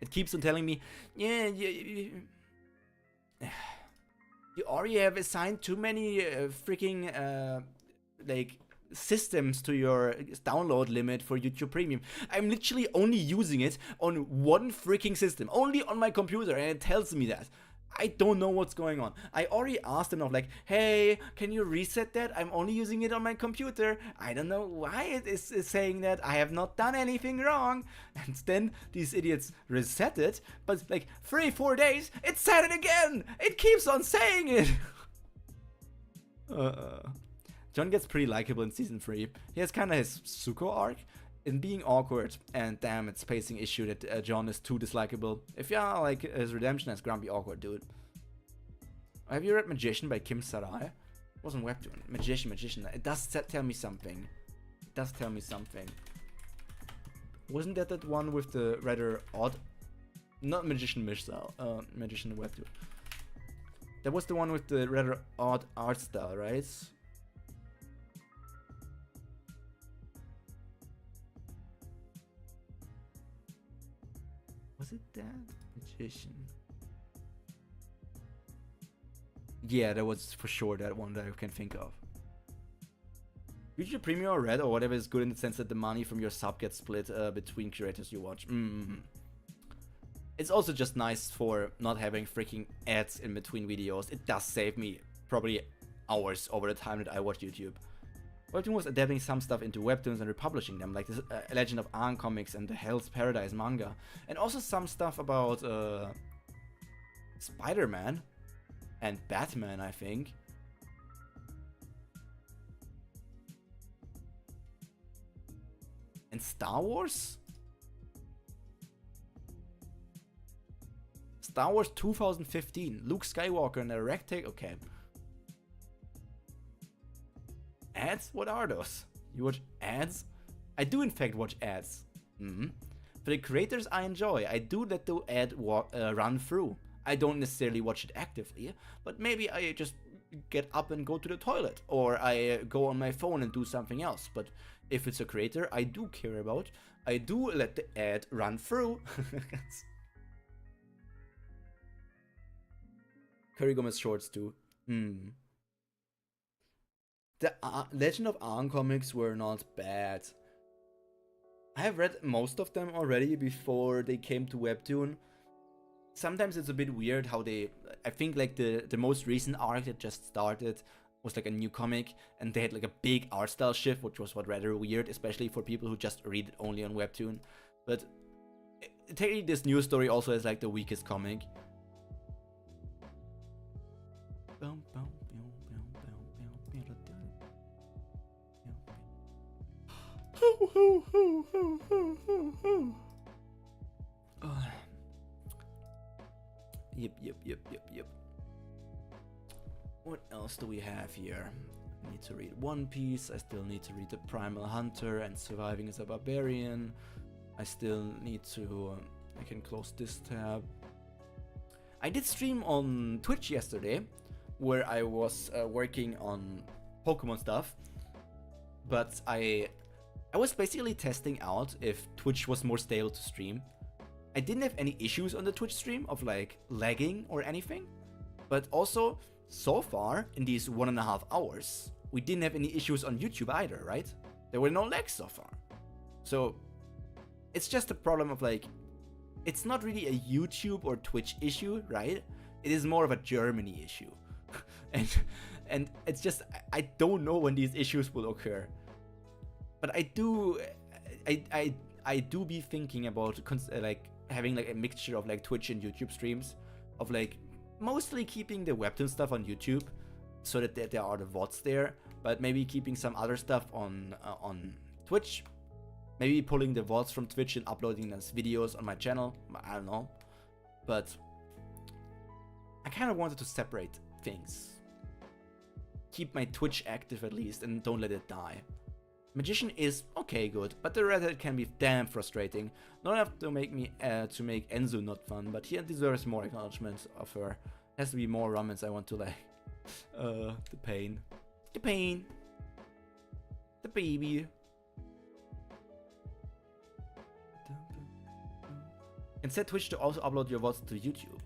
It keeps on telling me, yeah, you already have assigned too many freaking like systems to your download limit for YouTube Premium. I'm literally only using it on one freaking system, only on my computer, and it tells me that. I don't know what's going on. I already asked them, like, hey, can you reset that? I'm only using it on my computer. I don't know why it is saying that. I have not done anything wrong. And then these idiots reset it, but like 3-4 days, it said it again. It keeps on saying it. John gets pretty likable in season 3. He has kind of his Zuko arc in being awkward, and damn, it's pacing issue that John is too dislikable. If you like his redemption as grumpy awkward dude. Have you read Magician by Kim Sarai? It wasn't Webtoon. Magician. It does tell me something. It does tell me something. Wasn't that one with the rather odd... Not Magician Mishstyle, Magician Webtoon. That was the one with the rather odd art style, right? Was it that? Magician. Yeah, that was for sure that one that I can think of. Usually Prima or Red or whatever is good in the sense that the money from your sub gets split between curators you watch. It's also just nice for not having freaking ads in between videos. It does save me probably hours over the time that I watch YouTube. Webtoon was adapting some stuff into webtoons and republishing them, like the Legend of Aang comics and the Hell's Paradise manga. And also some stuff about Spider-Man and Batman, I think. And Star Wars? Star Wars 2015. Luke Skywalker and a rectangle. Okay. Ads? What are those? You watch ads? I do in fact watch ads. For the creators I enjoy, I do let the ad run through. I don't necessarily watch it actively, but maybe I just get up and go to the toilet, or I go on my phone and do something else. But if it's a creator I do care about, I do let the ad run through. Curry Gomez shorts too. The Legend of Aang comics were not bad. I have read most of them already before they came to Webtoon. Sometimes it's a bit weird how they... I think like the most recent arc that just started was like a new comic, and they had like a big art style shift, which was rather weird, especially for people who just read it only on Webtoon. But technically this new story also is like the weakest comic. Yep. What else do we have here? I need to read One Piece. I still need to read The Primal Hunter and Surviving as a Barbarian. I still need to... I can close this tab. I did stream on Twitch yesterday, where I was working on Pokemon stuff, but I was basically testing out if Twitch was more stable to stream. I didn't have any issues on the Twitch stream of like lagging or anything, but also so far in these 1.5 hours, we didn't have any issues on YouTube either, right? There were no lags so far. So it's just a problem of like, it's not really a YouTube or Twitch issue, right? It is more of a Germany issue. and it's just, I don't know when these issues will occur. But I do be thinking about like having like a mixture of like Twitch and YouTube streams, of like mostly keeping the Webtoon stuff on YouTube so that there are the VODs there, but maybe keeping some other stuff on Twitch, maybe pulling the VODs from Twitch and uploading them as videos on my channel. I don't know, but I kind of wanted to separate things, keep my Twitch active at least, and don't let it die. Magician is okay good, but the redhead can be damn frustrating. Not enough to make me to make Enzu not fun, but he deserves more acknowledgement of her. Has to be more ramens I want to like. The pain, the baby. And set Twitch to also upload your VODs to YouTube.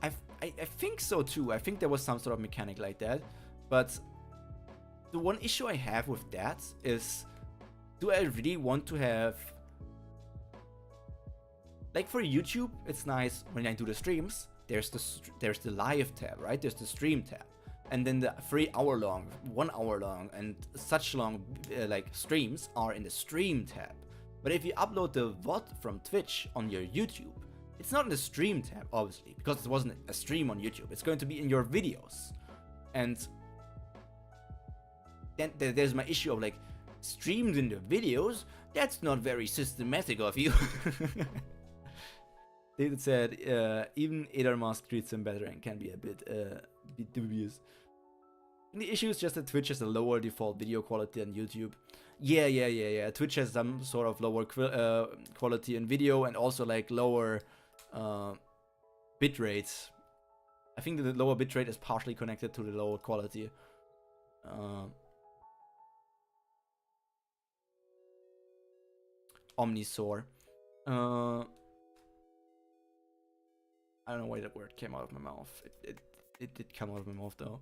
I think so too. I think there was some sort of mechanic like that, but the one issue I have with that is, do I really want to have... Like for YouTube, it's nice when I do the streams, there's the live tab, right? There's the stream tab. And then the 3 hour long, 1 hour long, and such long like streams are in the stream tab. But if you upload the VOD from Twitch on your YouTube, it's not in the stream tab, obviously, because it wasn't a stream on YouTube. It's going to be in your videos. And then there's my issue of like, streams in the videos? That's not very systematic of you. David said, even Adar Mask treats him better and can be a bit dubious. The issue is just that Twitch has a lower default video quality than YouTube. Yeah. Twitch has some sort of lower quality in video and also like lower bit rates. I think that the lower bitrate is partially connected to the lower quality. Omnisor. I don't know why that word came out of my mouth. It did come out of my mouth though.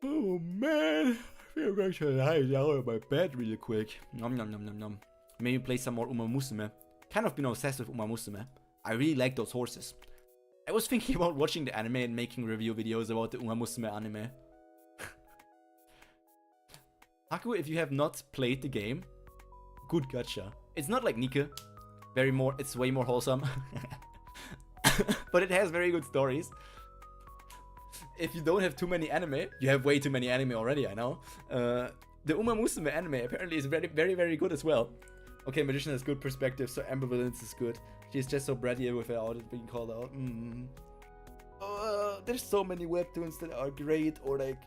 Oh man, I feel I'm going to lie down on my bed really quick. Nom nom nom nom nom. Maybe play some more Uma Musume. Kind of been obsessed with Uma Musume. I really like those horses. I was thinking about watching the anime and making review videos about the Uma Musume anime. Haku, if you have not played the game, good gacha. It's not like Nika. It's way more wholesome. But it has very good stories. If you don't have too many anime, you have way too many anime already, I know. The Uma Musume anime apparently is very, very, very good as well. Okay, Magician has good perspective, so Ambivalence is good. She's just so bratty without it being called out. There's so many webtoons that are great, or like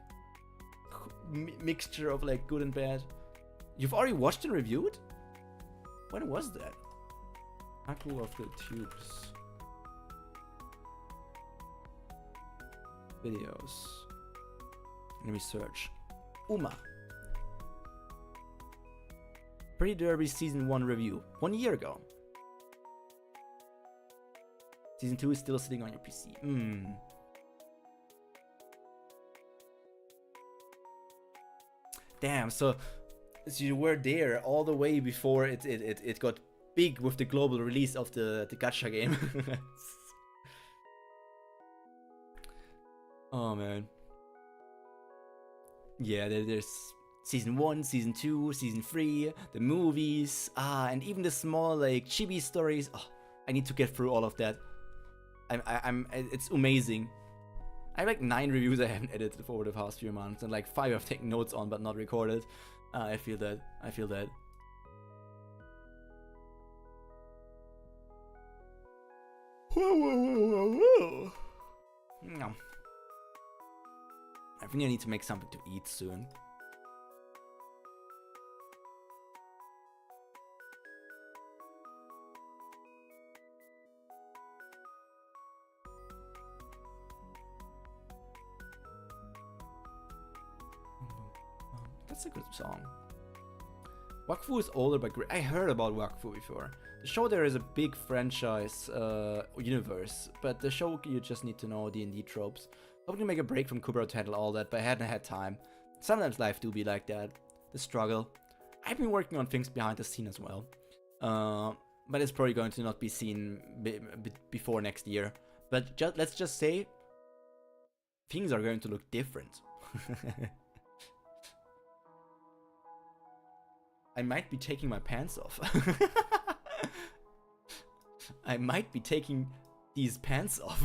mixture of like good and bad. You've already watched and reviewed? When was that? Haku of the Tubes. Videos. Let me search. Uma. Pretty Derby Season 1 review. 1 year ago. Season 2 is still sitting on your PC. Damn, so you were there all the way before it got big with the global release of the gacha game. Oh man. Yeah, there's Season 1, Season 2, Season 3, the movies, and even the small like chibi stories. Oh, I need to get through all of that. It's amazing. I have like 9 reviews I haven't edited over the past few months, and like 5 I've taken notes on but not recorded. I feel that. Whoa. No. I think I need to make something to eat soon. That's a good song. Wakfu is older but great. I heard about Wakfu before. The show there is a big franchise universe, but the show you just need to know D&D tropes. Hoping to make a break from Kubera to handle all that, but I hadn't had time. Sometimes life do be like that. The struggle. I've been working on things behind the scene as well. But it's probably going to not be seen before next year. But let's just say things are going to look different. I might be taking my pants off. I might be taking these pants off.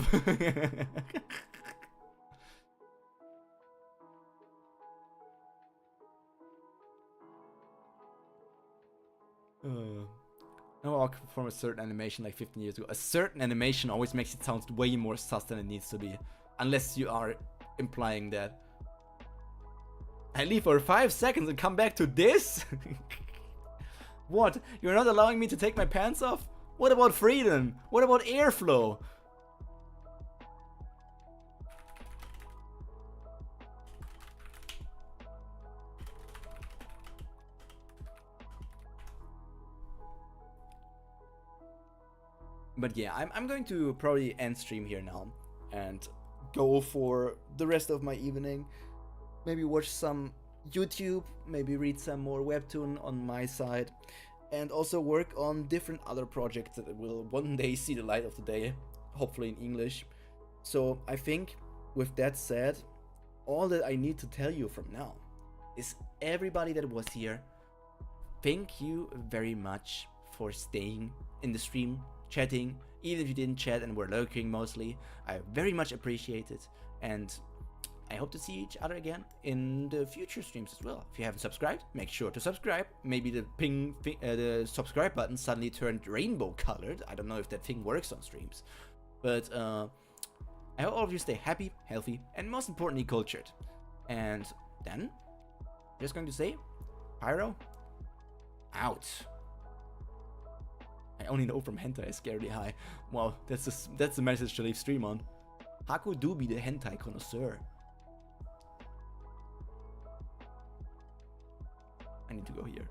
No, from a certain animation like 15 years ago. A certain animation always makes it sound way more sus than it needs to be. Unless you are implying that. I leave for 5 seconds and come back to this? What? You're not allowing me to take my pants off? What about freedom? What about airflow? But yeah, I'm going to probably end stream here now and go for the rest of my evening. Maybe watch some YouTube, maybe read some more Webtoon on my side, and also work on different other projects that will one day see the light of the day, hopefully in English. So I think with that said, all that I need to tell you from now is everybody that was here, thank you very much for staying in the stream, chatting, even if you didn't chat and were lurking mostly. I very much appreciate it, and I hope to see each other again in the future streams as well. If you haven't subscribed, make sure to subscribe. Maybe the the subscribe button suddenly turned rainbow colored. I don't know if that thing works on streams. But I hope all of you stay happy, healthy, and most importantly, cultured. And then, just going to say, Pyro, out. I only know from hentai is scarily high. Wow, that's the message to leave stream on. Haku do be the hentai connoisseur. I need to go here.